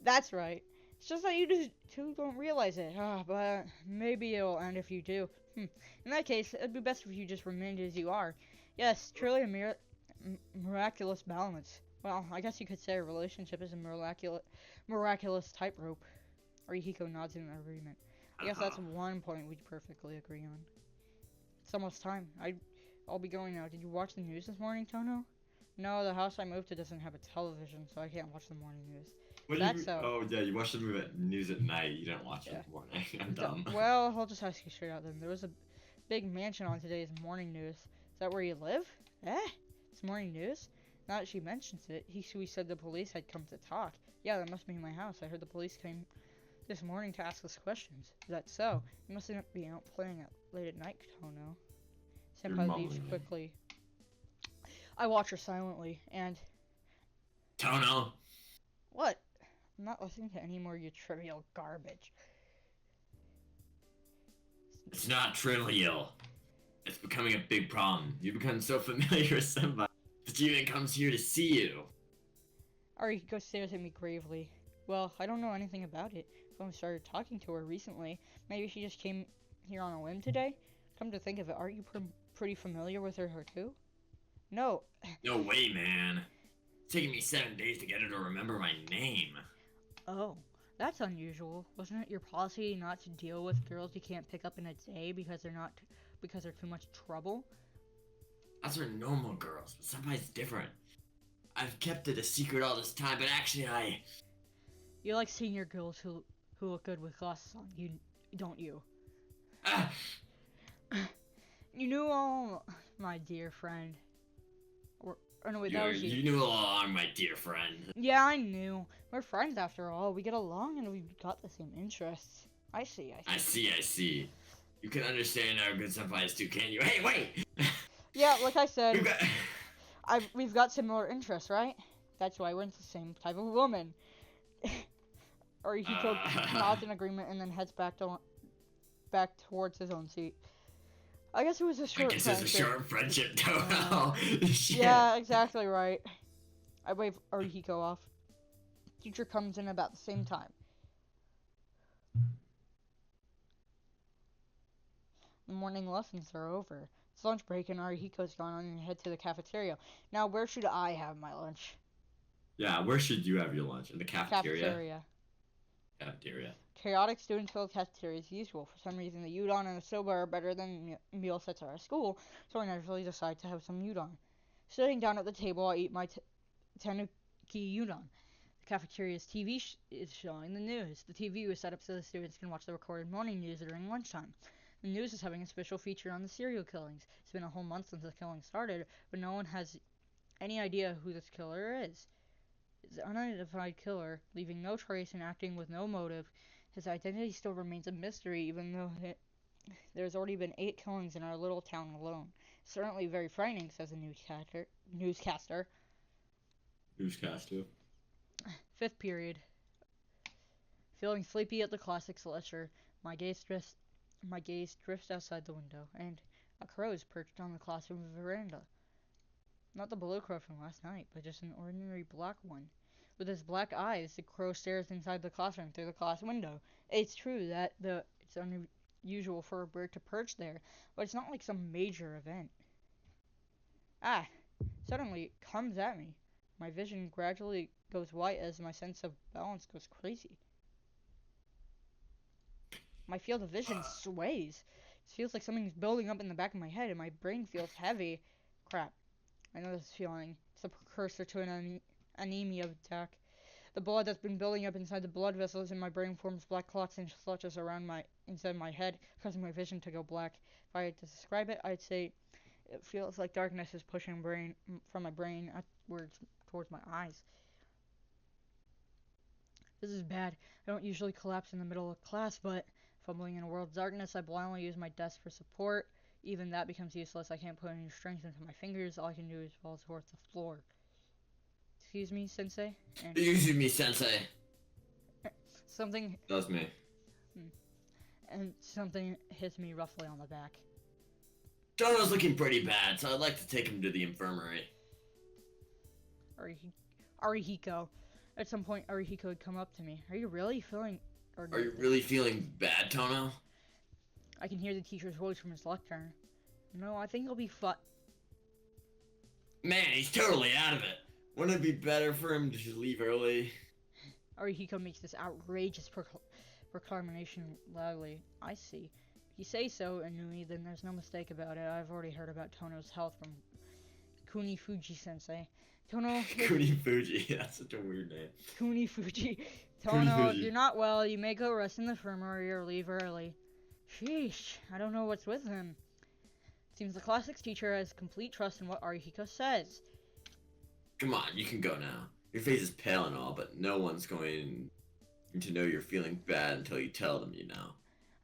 That's right. It's just that you just two don't realize it. But maybe it'll end if you do. In that case, it'd be best if you just remained as you are. Yes, truly a miraculous balance. Well, I guess you could say a relationship is a miraculous tightrope. Arihiko nods in agreement. I guess that's one point we perfectly agree on. It's almost time. I'll be going now. Did you watch the news this morning, Tono? No, the house I moved to doesn't have a television, so I can't watch the morning news. What do you? Oh yeah, you watched the news at night. You didn't watch it in the morning. I'm dumb. Well, I'll just ask you straight out then. There was a big mansion on today's morning news. Is that where you live? It's morning news? Now that she mentions it, we said the police had come to talk. Yeah, that must be my house. I heard the police came this morning to ask us questions. Is that so? You mustn't be out playing late at night, Tono. Senpai leaves quickly. I watch her silently, and... Tono! What? I'm not listening to any more of your trivial garbage. It's not trivial. It's becoming a big problem. You've become so familiar with Senpai that she even comes here to see you. Arihiko stares at me gravely. Well, I don't know anything about it. I've only started talking to her recently. Maybe she just came here on a whim today? Come to think of it, aren't you pretty familiar with her too? No. No way, man. It's taken me 7 days to get her to remember my name. Oh, that's unusual. Wasn't it your policy not to deal with girls you can't pick up in a day because they're too much trouble? Those are normal girls, but Senpai's different. I've kept it a secret all this time, but actually You like senior girls who look good with glasses on, don't you? You knew all, my dear friend. Or no, wait, that was you. You knew all along, my dear friend. Yeah, I knew. We're friends after all. We get along and we've got the same interests. I see. I see. You can understand our good senpai is too, can you? Hey, wait! Yeah, like I said, we've got similar interests, right? That's why we're into the same type of woman. Arihiko nods in agreement and then heads back towards his own seat. I guess it was a short friendship. It's a short friendship, Yeah, exactly right. I wave Arihiko off. Teacher comes in about the same time. The morning lessons are over. It's lunch break and Arihiko's gone on and head to the cafeteria. Now, where should I have my lunch? Yeah, where should you have your lunch? In the cafeteria? Cafeteria. Chaotic student-filled cafeteria as usual. For some reason, the udon and the soba are better than meal sets at our school, so I naturally decide to have some udon. Sitting down at the table, I eat my tenuki udon. The cafeteria's TV is showing the news. The TV was set up so the students can watch the recorded morning news during lunchtime. The news is having a special feature on the serial killings. It's been a whole month since the killing started, but no one has any idea who this killer is. It's an unidentified killer, leaving no trace and acting with no motive. His identity still remains a mystery, even though there's already been 8 killings in our little town alone. Certainly very frightening, says the newscaster. Newscaster. 5th period. Feeling sleepy at the classics lecture, my gaze drifts outside the window, and a crow is perched on the classroom veranda. Not the blue crow from last night, but just an ordinary black one. With his black eyes, the crow stares inside the classroom through the class window. It's true that it's unusual for a bird to perch there, but it's not like some major event. Suddenly it comes at me. My vision gradually goes white as my sense of balance goes crazy. My field of vision sways. It feels like something's building up in the back of my head, and my brain feels heavy. Crap. I know this feeling. It's a precursor to an anemia attack. The blood that's been building up inside the blood vessels in my brain forms black clots and splotches around inside my head, causing my vision to go black. If I had to describe it, I'd say it feels like darkness is pushing from my brain towards my eyes. This is bad. I don't usually collapse in the middle of class, but fumbling in a world of darkness, I blindly use my desk for support. Even that becomes useless. I can't put any strength into my fingers. All I can do is fall towards the floor. Excuse me, Sensei? And Excuse me, Sensei. something That's me. and something hits me roughly on the back. Dono's looking pretty bad, so I'd like to take him to the infirmary. Arihiko. At some point, Arihiko would come up to me. Are you really feeling... Are you really feeling bad, Tono? I can hear the teacher's voice from his lectern. No, I think he'll be fine. Man, he's totally out of it. Wouldn't it be better for him to just leave early? Arihiko makes this outrageous proclamation loudly. I see. If you say so, Inui, then there's no mistake about it. I've already heard about Tono's health from Kuni Fuji-sensei. Tono... Kuni Fuji, that's such a weird name. Kuni Fuji. Kuni Tono, if Fuji. you're not well, you may go rest in the infirmary or leave early. Sheesh, I don't know what's with him. Seems the classics teacher has complete trust in what Arihiko says. Come on, you can go now. Your face is pale and all, but no one's going to know you're feeling bad until you tell them you know.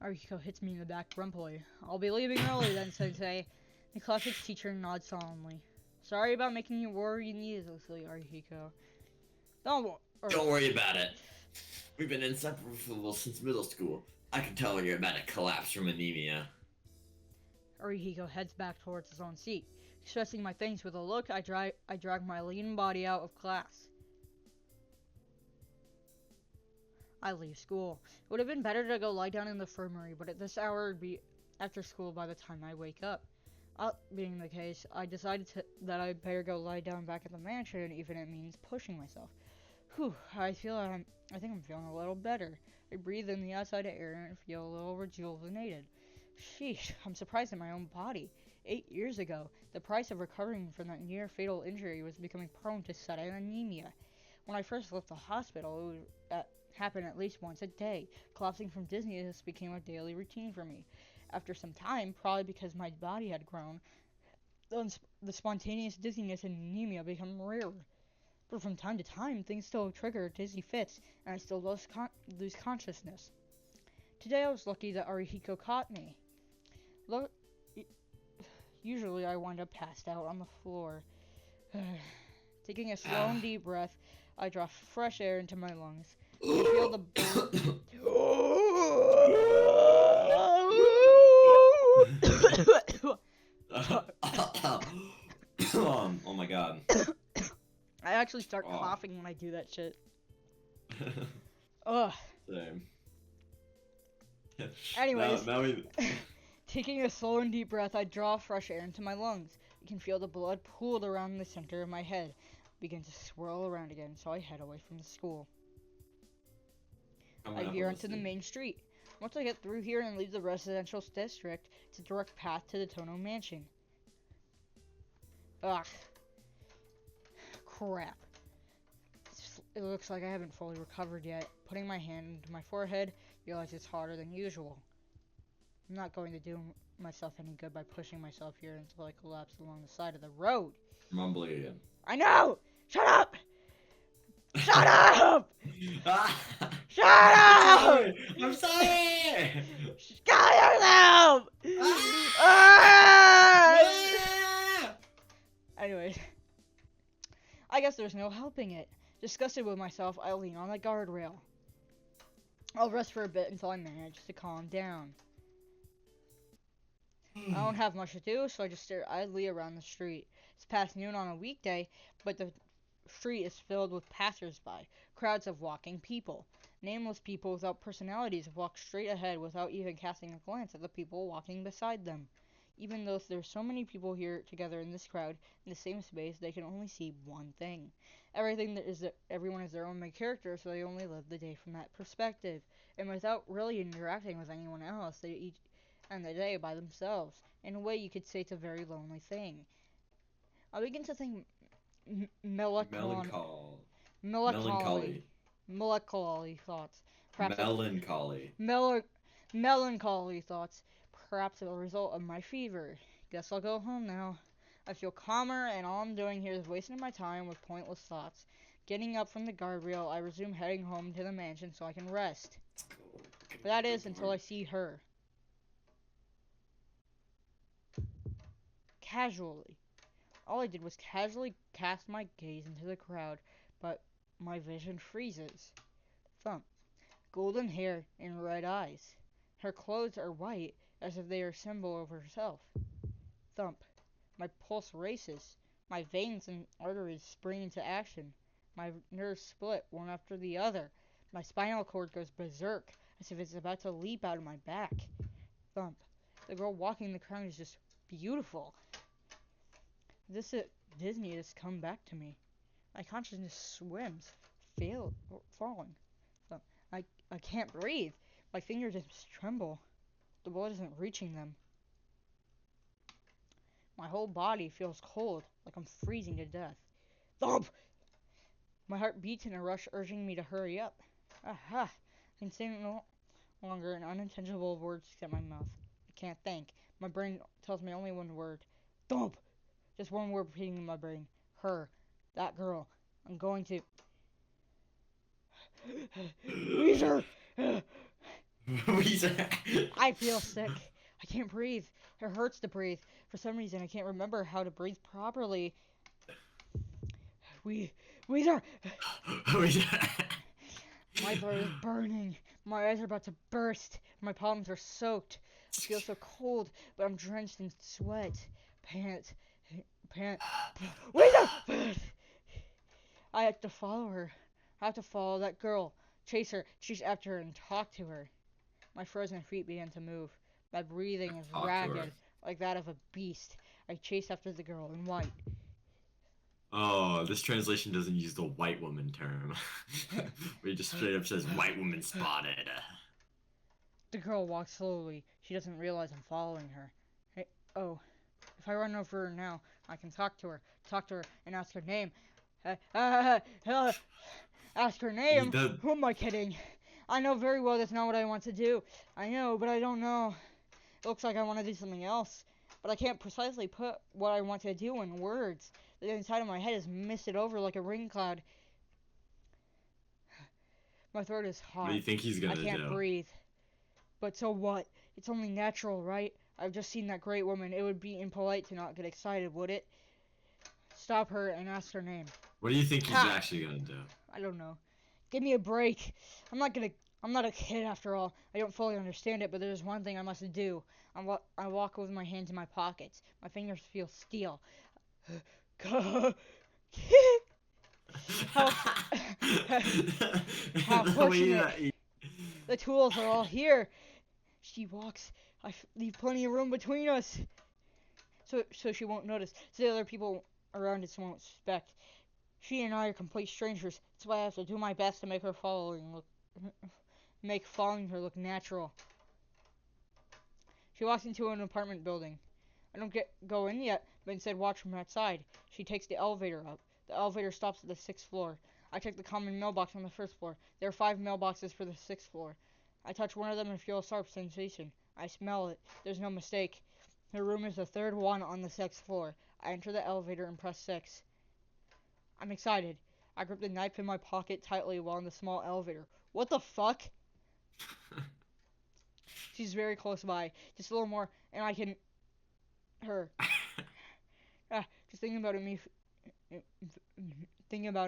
Arihiko hits me in the back grumpily. I'll be leaving early then, Sensei. The classics teacher nods solemnly. Sorry about making you worry needlessly, Arihiko. Don't worry about it. We've been inseparable since middle school. I can tell when you're about to collapse from anemia. Arihiko heads back towards his own seat. Stressing my things with a look, I drag my lean body out of class. I leave school. It would have been better to go lie down in the infirmary, but at this hour it would be after school by the time I wake up. Being the case, I decided that I'd better go lie down back at the mansion, even if it means pushing myself. Whew, I think I'm feeling a little better. I breathe in the outside air and feel a little rejuvenated. Sheesh, I'm surprised at my own body. 8 years ago, the price of recovering from that near-fatal injury was becoming prone to sudden anemia. When I first left the hospital, it would happen at least once a day. Collapsing from dizziness became a daily routine for me. After some time, probably because my body had grown, the spontaneous dizziness and anemia become rarer. But from time to time, things still trigger dizzy fits, and I still lose consciousness. Today I was lucky that Arihiko caught me. Usually I wind up passed out on the floor. Taking a slow and deep breath, I draw fresh air into my lungs. I feel the Oh my god. I actually start coughing when I do that shit. Ugh. Same. Anyways, now we... taking a slow and deep breath, I draw fresh air into my lungs. I can feel the blood pooled around the center of my head, begin to swirl around again, so I head away from the school. I veer onto the main street. Once I get through here and leave the residential district, it's a direct path to the Tono mansion. Ugh. Crap. It looks like I haven't fully recovered yet. Putting my hand into my forehead, realize it's harder than usual. I'm not going to do myself any good by pushing myself here until I collapse along the side of the road. Mumbling again. I know! Shut up! Shut up! Shut up! I'm sorry! Shut yourself! Anyways, I guess there's no helping it. Disgusted with myself, I lean on the guardrail. I'll rest for a bit until I manage to calm down. I don't have much to do, so I just stare idly around the street. It's past noon on a weekday, but the street is filled with passers-by, crowds of walking people. Nameless people without personalities walk straight ahead without even casting a glance at the people walking beside them. Even though there's so many people here together in this crowd, in the same space, they can only see one thing. Everyone is their own main character, so they only live the day from that perspective. And without really interacting with anyone else, they each end the day by themselves. In a way, you could say it's a very lonely thing. I begin to think melancholy thoughts. Perhaps melancholy thoughts. Perhaps a result of my fever. Guess I'll go home now. I feel calmer, and all I'm doing here is wasting my time with pointless thoughts. Getting up from the guardrail, I resume heading home to the mansion so I can rest. Let's go. But that is Go until for I it. see her. Casually. All I did was casually cast my gaze into the crowd, but my vision freezes. Thump. Golden hair and red eyes. Her clothes are white, as if they are a symbol of herself. Thump. My pulse races. My veins and arteries spring into action. My nerves split one after the other. My spinal cord goes berserk, as if it's about to leap out of my back. Thump. The girl walking the crowd is just beautiful. This Disney has come back to me. My consciousness swims, falling. Thump. I can't breathe. My fingertips tremble. The blood isn't reaching them. My whole body feels cold, like I'm freezing to death. Thump! My heart beats in a rush, urging me to hurry up. Aha! I can say no longer, and unintelligible words escape my mouth. I can't think. My brain tells me only one word. Thump! Just one word repeating in my brain. Her. That girl. I'm going to... Weezer! Weezer. I feel sick. I can't breathe. It hurts to breathe. For some reason, I can't remember how to breathe properly. Weezer! Weezer. My throat is burning. My eyes are about to burst. My palms are soaked. I feel so cold, but I'm drenched in sweat. Pant. Weezer! I have to follow her. I have to follow that girl. Chase her, chase after her, and talk to her. My frozen feet began to move. My breathing is Talk to her. ragged, like that of a beast. I chase after the girl in white. Oh, this translation doesn't use the white woman term. Where it just straight up says white woman spotted. The girl walks slowly. She doesn't realize I'm following her. Hey, oh, if I run over her now, I can talk to her, and ask her name. Ask her He name? does. Who am I kidding? I know very well that's not what I want to do. I know, but I don't know. It looks like I want to do something else, but I can't precisely put what I want to do in words. The inside of my head is misted over like a rain cloud. My throat is What do hot. you think he's I gonna can't do? breathe. But so what? It's only natural, right? I've just seen that great woman. It would be impolite to not get excited, would it? Stop her and ask her name. What do you think he's Ha! actually gonna do? I don't know. Give me a break. I'm not a kid after all. I don't fully understand it, but there's one thing I must do. I walk with my hands in my pockets. My fingers feel steel. How, how fortunate. The tools are all here. She walks. Leave plenty of room between us. So she won't notice. So the other people around us won't suspect. She and I are complete strangers. That's why I have to do my best to make following her look natural. She walks into an apartment building. I don't go in yet, but instead watch from outside. She takes the elevator up. The elevator stops at the 6th floor. I check the common mailbox on the 1st floor. There are 5 mailboxes for the 6th floor. I touch one of them and feel a sharp sensation. I smell it. There's no mistake. Her room is the 3rd one on the 6th floor. I enter the elevator and press 6. I'm excited. I grip the knife in my pocket tightly while in the small elevator. What the fuck? She's very close by. Just a little more, and I can... Her. Just thinking about it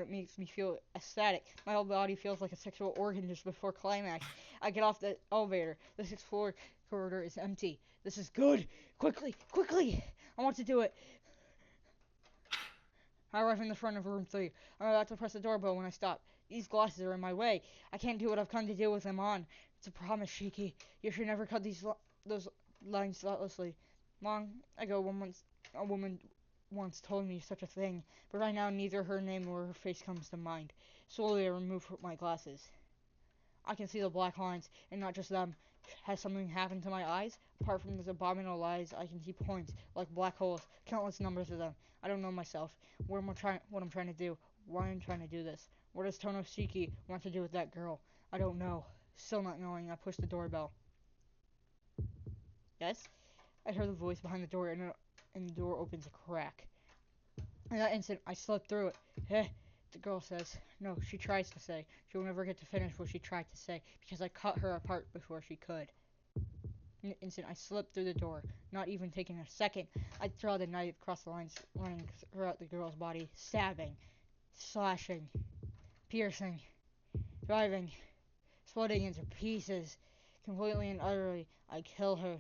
makes me feel ecstatic. My whole body feels like a sexual organ just before climax. I get off the elevator. The 6th floor corridor is empty. This is good. Quickly, quickly. I want to do it. I arrive in the front of room 3. I'm about to press the doorbell when I stop. These glasses are in my way. I can't do what I've come to do with them on. It's a promise, Shiki. You should never cut those lines thoughtlessly. Long ago, a woman once told me such a thing, but right now neither her name nor her face comes to mind. Slowly I remove my glasses. I can see the black lines, and not just them. Has something happened to my eyes? Apart from those abominable eyes, I can see points, like black holes, countless numbers of them. I don't know myself. What I'm trying to do. Why I'm trying to do this. What does Shiki want to do with that girl? I don't know. Still not knowing, I push the doorbell. Yes? I heard the voice behind the door, and the door opens a crack. In that instant, I slipped through it. The girl says, no, she tries to say. She will never get to finish what she tried to say because I cut her apart before she could. In an instant, I slipped through the door, not even taking a second. I threw the knife across the lines, running throughout the girl's body, stabbing, slashing, piercing, driving, splitting into pieces. Completely and utterly, I kill her.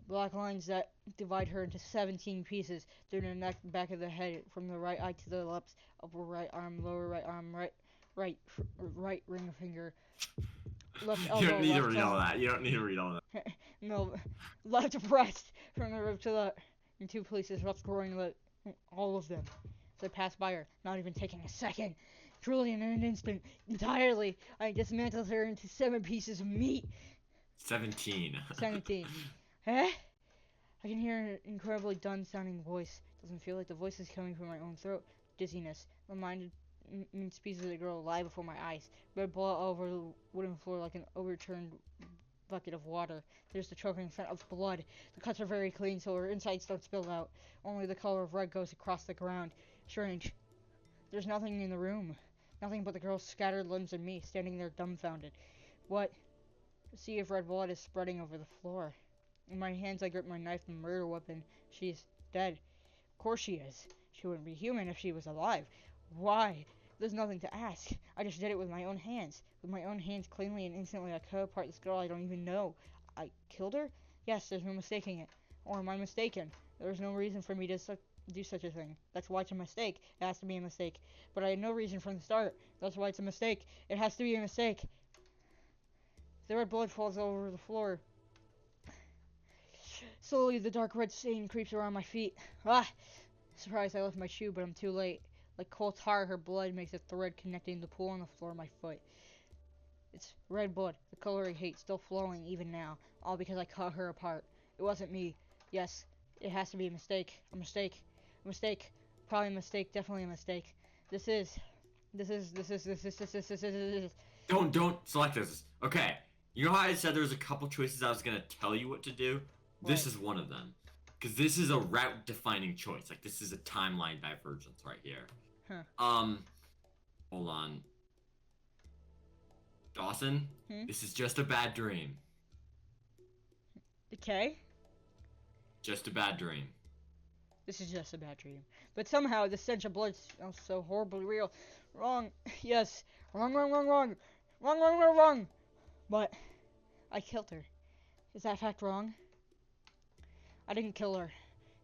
Black lines that divide her into 17 pieces through the neck, back of the head, from the right eye to the lips, upper right arm, lower right arm, right ring finger, left You elbow, don't need to left read all thumb. that. You don't need to read all that. No, left breast, from the rib to the, in two places, left groin, all of them. As I passed by her, not even taking a second. Truly in an instant, entirely, I dismantled her into 7 pieces of meat. 17. 17. Eh? I can hear an incredibly done-sounding voice. Doesn't feel like the voice is coming from my own throat. Dizziness. My mind meets pieces of the girl lie before my eyes. Red blood all over the wooden floor like an overturned bucket of water. There's the choking scent of blood. The cuts are very clean, so her insides don't spill out. Only the color of red goes across the ground. Strange. There's nothing in the room. Nothing but the girl's scattered limbs and me, standing there dumbfounded. What? A sea of red blood is spreading over the floor. In my hands, I grip my knife and murder weapon. She's dead. Of course she is. She wouldn't be human if she was alive. Why? There's nothing to ask. I just did it with my own hands. With my own hands, cleanly and instantly, I cut apart this girl I don't even know. I killed her? Yes, there's no mistaking it. Or am I mistaken? There's no reason for me to do such a thing. That's why it's a mistake. It has to be a mistake. But I had no reason from the start. That's why it's a mistake. It has to be a mistake. The red blood falls over the floor. Slowly, the dark red stain creeps around my feet. Ah! Surprised I left my shoe, but I'm too late. Like coal tar, her blood makes a thread connecting the pool on the floor of my foot. It's red blood, the color I hate, still flowing even now. All because I cut her apart. It wasn't me. Yes, it has to be a mistake. A mistake. A mistake. Probably a mistake. Definitely a mistake. This is. Don't select this. Okay. You know how I said there was a couple choices I was gonna tell you what to do? This What? is one of them. Because this is a route defining choice. Like this is a timeline divergence right here. Huh. Hold on. Dawson, Hmm? this is just a bad dream. Okay. Just a bad dream. This is just a bad dream. But somehow the stench of blood smells so horribly real. Wrong. Yes. Wrong, wrong, wrong, wrong. Wrong, wrong, wrong, wrong. But I killed her. Is that fact wrong? I didn't kill her.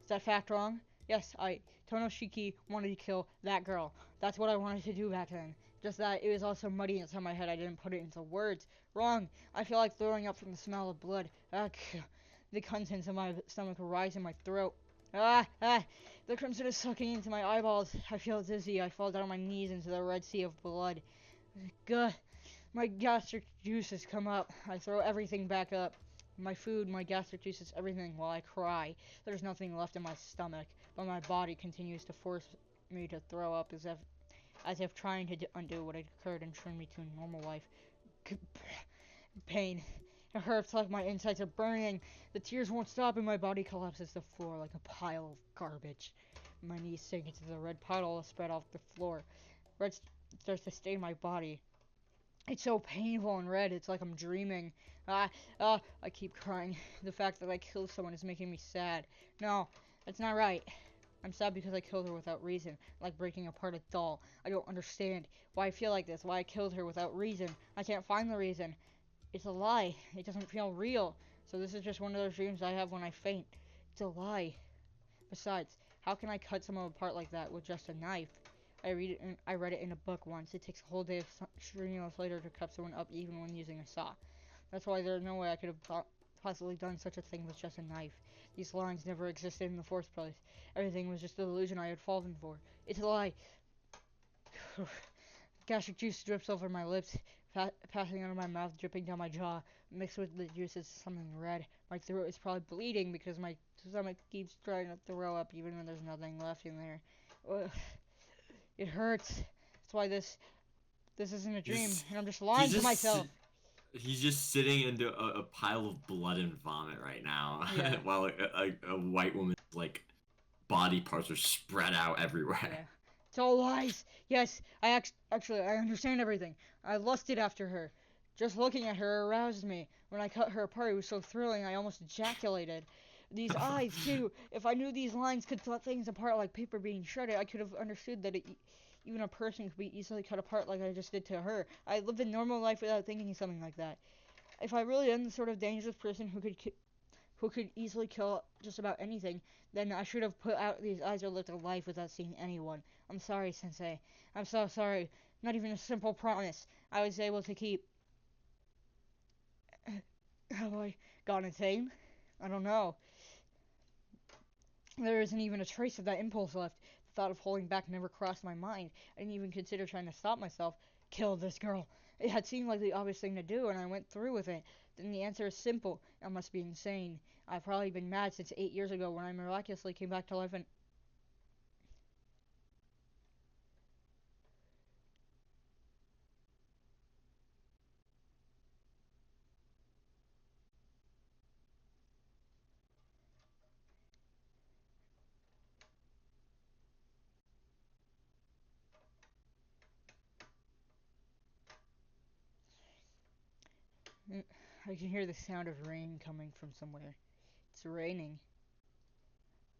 Is that fact wrong? Yes, Tono Shiki wanted to kill that girl. That's what I wanted to do back then. Just that it was also muddy inside my head. I didn't put it into words. Wrong. I feel like throwing up from the smell of blood. The contents of my stomach rise in my throat. The crimson is sucking into my eyeballs. I feel dizzy. I fall down on my knees into the red sea of blood. Gah. My gastric juices come up. I throw everything back up. My food, my gastric juices, everything, while I cry. There's nothing left in my stomach, but my body continues to force me to throw up as if trying to undo what had occurred and turn me to a normal life. Pain. It hurts like my insides are burning. The tears won't stop and my body collapses to the floor like a pile of garbage. My knees sink into the red puddle spread off the floor. Red starts to stain my body. It's so painful and red, it's like I'm dreaming. I keep crying. The fact that I killed someone is making me sad. No, that's not right. I'm sad because I killed her without reason, like breaking apart a doll. I don't understand why I feel like this, why I killed her without reason. I can't find the reason. It's a lie. It doesn't feel real. So this is just one of those dreams I have when I faint. It's a lie. Besides, how can I cut someone apart like that with just a knife? I read it in a book once. It takes a whole day of strenuous labor to cut someone up even when using a saw. That's why there's no way I could have possibly done such a thing with just a knife. These lines never existed in the first place. Everything was just an illusion I had fallen for. It's a lie. Gastric juice drips over my lips, passing out of my mouth, dripping down my jaw. Mixed with the juice is something red. My throat is probably bleeding because my stomach keeps trying to throw up even when there's nothing left in there. Ugh. It hurts. That's why this isn't a dream, and I'm just lying to myself. He's just sitting into a pile of blood and vomit right now, Yeah. while a white woman's like body parts are spread out everywhere. Yeah. It's all lies. Yes, actually I understand everything. I lusted after her. Just looking at her aroused me. When I cut her apart, it was so thrilling I almost ejaculated. These eyes, too. If I knew these lines could cut things apart like paper being shredded, I could have understood that even a person could be easily cut apart like I just did to her. I lived a normal life without thinking something like that. If I really am the sort of dangerous person who could easily kill just about anything, then I should have put out these eyes or lived a life without seeing anyone. I'm sorry, Sensei. I'm so sorry. Not even a simple promise I was able to keep. Have I gone insane? I don't know. There isn't even a trace of that impulse left. The thought of holding back never crossed my mind. I didn't even consider trying to stop myself. Kill this girl. It had seemed like the obvious thing to do, and I went through with it. Then the answer is simple. I must be insane. I've probably been mad since 8 years ago when I miraculously came back to life and I can hear the sound of rain coming from somewhere. It's raining.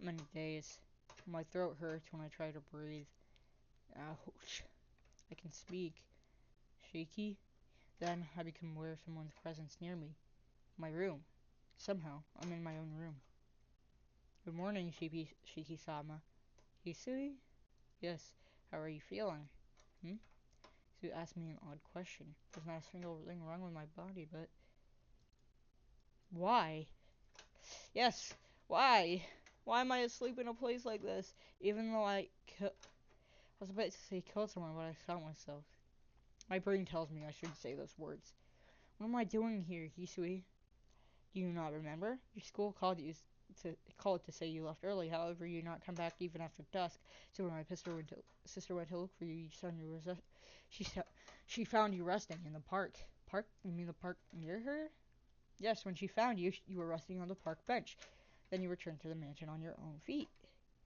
Many days. My throat hurts when I try to breathe. Ouch. I can speak. Shaky. Then I become aware of someone's presence near me. My room. Somehow, I'm in my own room. Good morning, Shiki-sama. Hisui? Yes. How are you feeling? Hmm? Hisui asked me an odd question. There's not a single thing wrong with my body, but... Why? Yes, why? Why am I asleep in a place like this? Even though I was about to say kill someone, but I stopped myself. My brain tells me I shouldn't say those words. What am I doing here, Hisui? Do you not remember? Your school called to say you left early. However, you did not come back even after dusk. So when my sister went to look for you, she she found you resting in the park. Park? You mean the park near her? Yes. When she found you, you were resting on the park bench. Then you returned to the mansion on your own feet.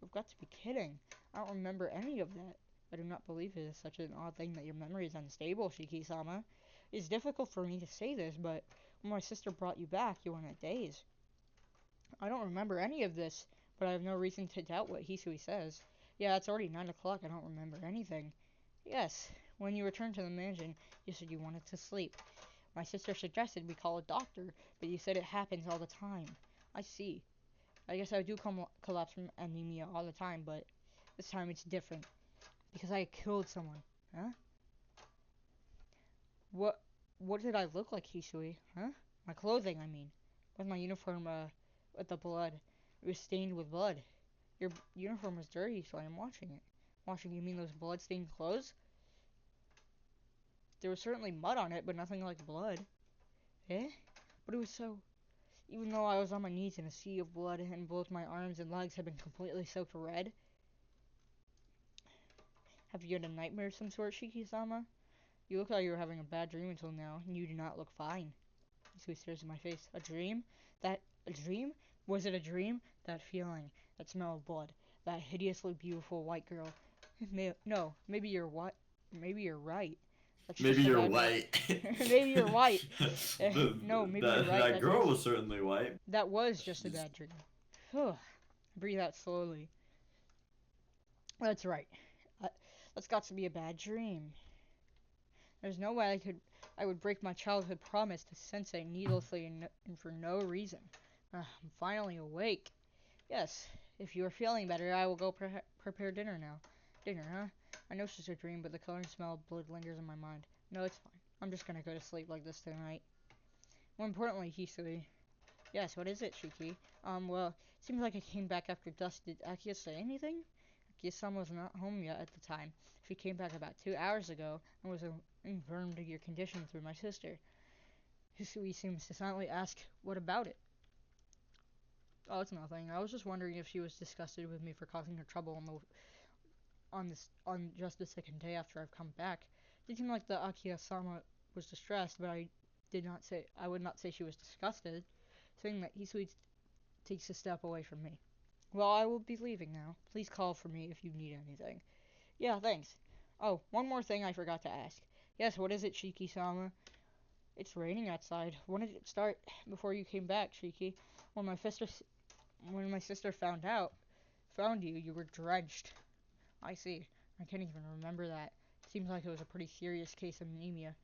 You've got to be kidding. I don't remember any of that. I do not believe it is such an odd thing that your memory is unstable, Shiki-sama. It's difficult for me to say this, but when my sister brought you back, you were in a daze. I don't remember any of this, but I have no reason to doubt what Hisui says. Yeah, it's already 9 o'clock. I don't remember anything. Yes, when you returned to the mansion, you said you wanted to sleep. My sister suggested we call a doctor, but you said it happens all the time. I see. I guess I do collapse from anemia all the time, but this time it's different. Because I killed someone. Huh? What what did I look like, Hisui? Huh? My clothing, I mean. With my uniform, with the blood. It was stained with blood. Your uniform was dirty, so I am washing it. Washing, you mean those blood-stained clothes? There was certainly mud on it, but nothing like blood. Eh? But it was so... Even though I was on my knees in a sea of blood, and both my arms and legs had been completely soaked red. Have you had a nightmare of some sort, Shiki-sama? You look like you were having a bad dream until now, and you do not look fine. Hisui stares in my face. A dream? A dream? Was it a dream? That feeling, that smell of blood, that hideously beautiful white girl. No, maybe you're what? Maybe you're right. That's Maybe just a you're bad dream. white. Maybe you're white. No, maybe you're right. That girl was certainly white. That was just a bad dream. Breathe out slowly. That's right. That's got to be a bad dream. There's no way I would break my childhood promise to Sensei needlessly and for no reason. I'm finally awake. Yes, if you are feeling better, I will go prepare dinner now. Dinner, huh? I know it's just a dream, but the color and smell of blood lingers in my mind. No, it's fine. I'm just gonna go to sleep like this tonight. More importantly, Hisui. Yes, what is it, Shiki? Well, it seems like I came back after dusk. Did Akiya say anything? Akiya-sama was not home yet at the time. She came back about 2 hours ago and was informed of your condition through my sister. Hisui seems to silently ask, what about it? Oh, it's nothing. I was just wondering if she was disgusted with me for causing her trouble on just the second day after I've come back. It seemed like the Akiya-sama was distressed, but I would not say she was disgusted, saying that Hisui takes a step away from me. Well, I will be leaving now. Please call for me if you need anything. Yeah, thanks. Oh, one more thing I forgot to ask. Yes, what is it, Shiki-sama? It's raining outside. When did it start? Before you came back, Shiki. When my sister, when my sister found you, you were drenched. I see. I can't even remember that. Seems like it was a pretty serious case of anemia.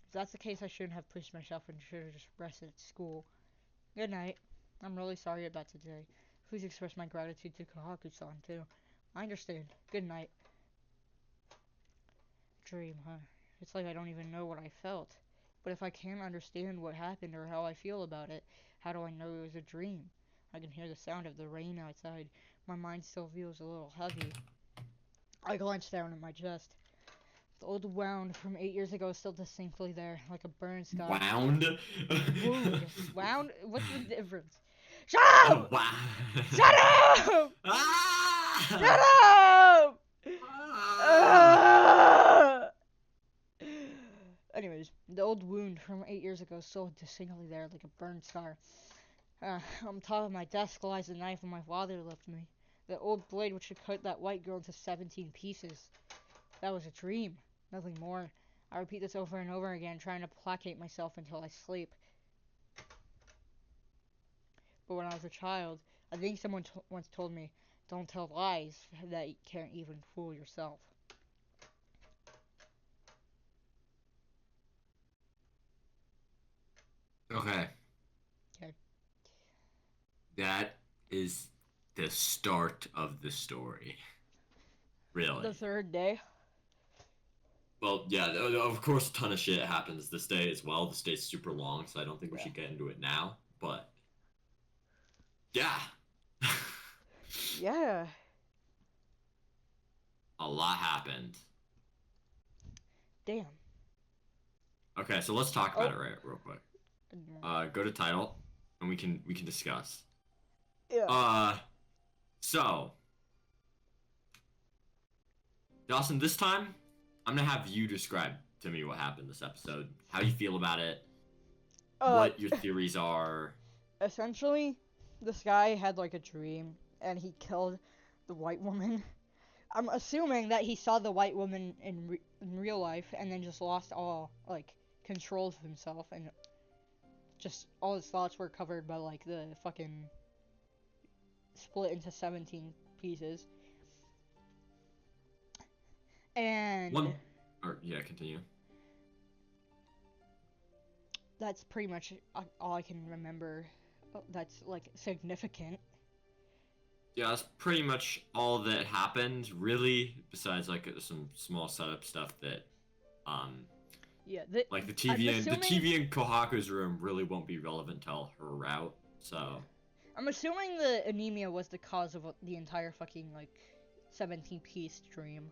If that's the case, I shouldn't have pushed myself and should have just rested at school. Good night. I'm really sorry about today. Please express my gratitude to Kohaku-san, too. I understand. Good night. Dream, huh? It's like I don't even know what I felt. But if I can't understand what happened or how I feel about it, how do I know it was a dream? I can hear the sound of the rain outside. My mind still feels a little heavy. I glance down at my chest. The old wound from 8 years ago is still distinctly there, like a burned scar. Wound. Wound. Wound? What's the difference? Shut Oh up! wow. Shut up! Shut Ah! up! Ah! Ah! Anyways, the old wound from 8 years ago is still distinctly there, like a burned scar. On top of my desk lies the knife my father left me. The old blade which had cut that white girl into 17 pieces. That was a dream, nothing more. I repeat this over and over again, trying to placate myself until I sleep. But when I was a child, I think someone once told me, don't tell lies that you can't even fool yourself. Okay. Okay. That is the start of the story. Really. The third day. Well, yeah, of course a ton of shit happens this day as well. This day's super long, so I don't think we Yeah. should get into it now. But, yeah. Yeah. A lot happened. Damn. Okay, so let's talk about Oh. it real quick. Go to title, and we can discuss. Yeah. So, Dawson, this time I'm gonna have you describe to me what happened this episode, how you feel about it, what your theories are. Essentially, this guy had like a dream, and he killed the white woman. I'm assuming that he saw the white woman in real life, and then just lost all like control of himself, and just all his thoughts were covered by like the fucking split into 17 pieces. And Continue. that's pretty much all I can remember. That's like significant. Yeah, that's pretty much all that happened, really. Besides, like some small setup stuff that, Yeah, like the I'm TV assuming, in Kohaku's room really won't be relevant till her route. So I'm assuming the anemia was the cause of the entire fucking like 17-piece dream.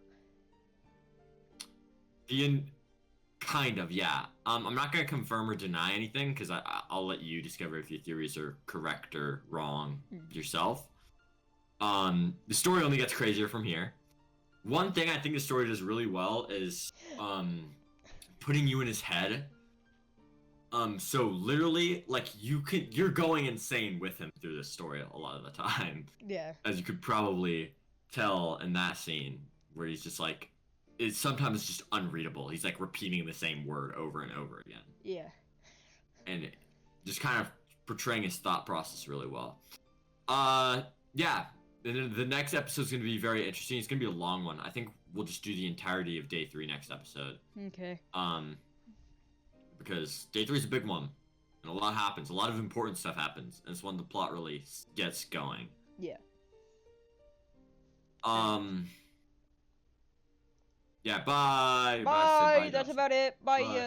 kind of, yeah. I'm not gonna confirm or deny anything because I'll let you discover if your theories are correct or wrong yourself. The story only gets crazier from here. One thing I think the story does really well is putting you in his head. So literally, like you're going insane with him through this story a lot of the time. Yeah. As you could probably tell in that scene where he's just like, it's sometimes just unreadable. He's like repeating the same word over and over again. Yeah. And just kind of portraying his thought process really well. Yeah. The next episode is going to be very interesting. It's going to be a long one. I think we'll just do the entirety of day 3 next episode. Okay. Because day 3 is a big one, and a lot happens. A lot of important stuff happens, and it's when the plot really gets going. Yeah. Yeah. Bye. Bye. Bye. That's Justin. about it. Bye. Bye.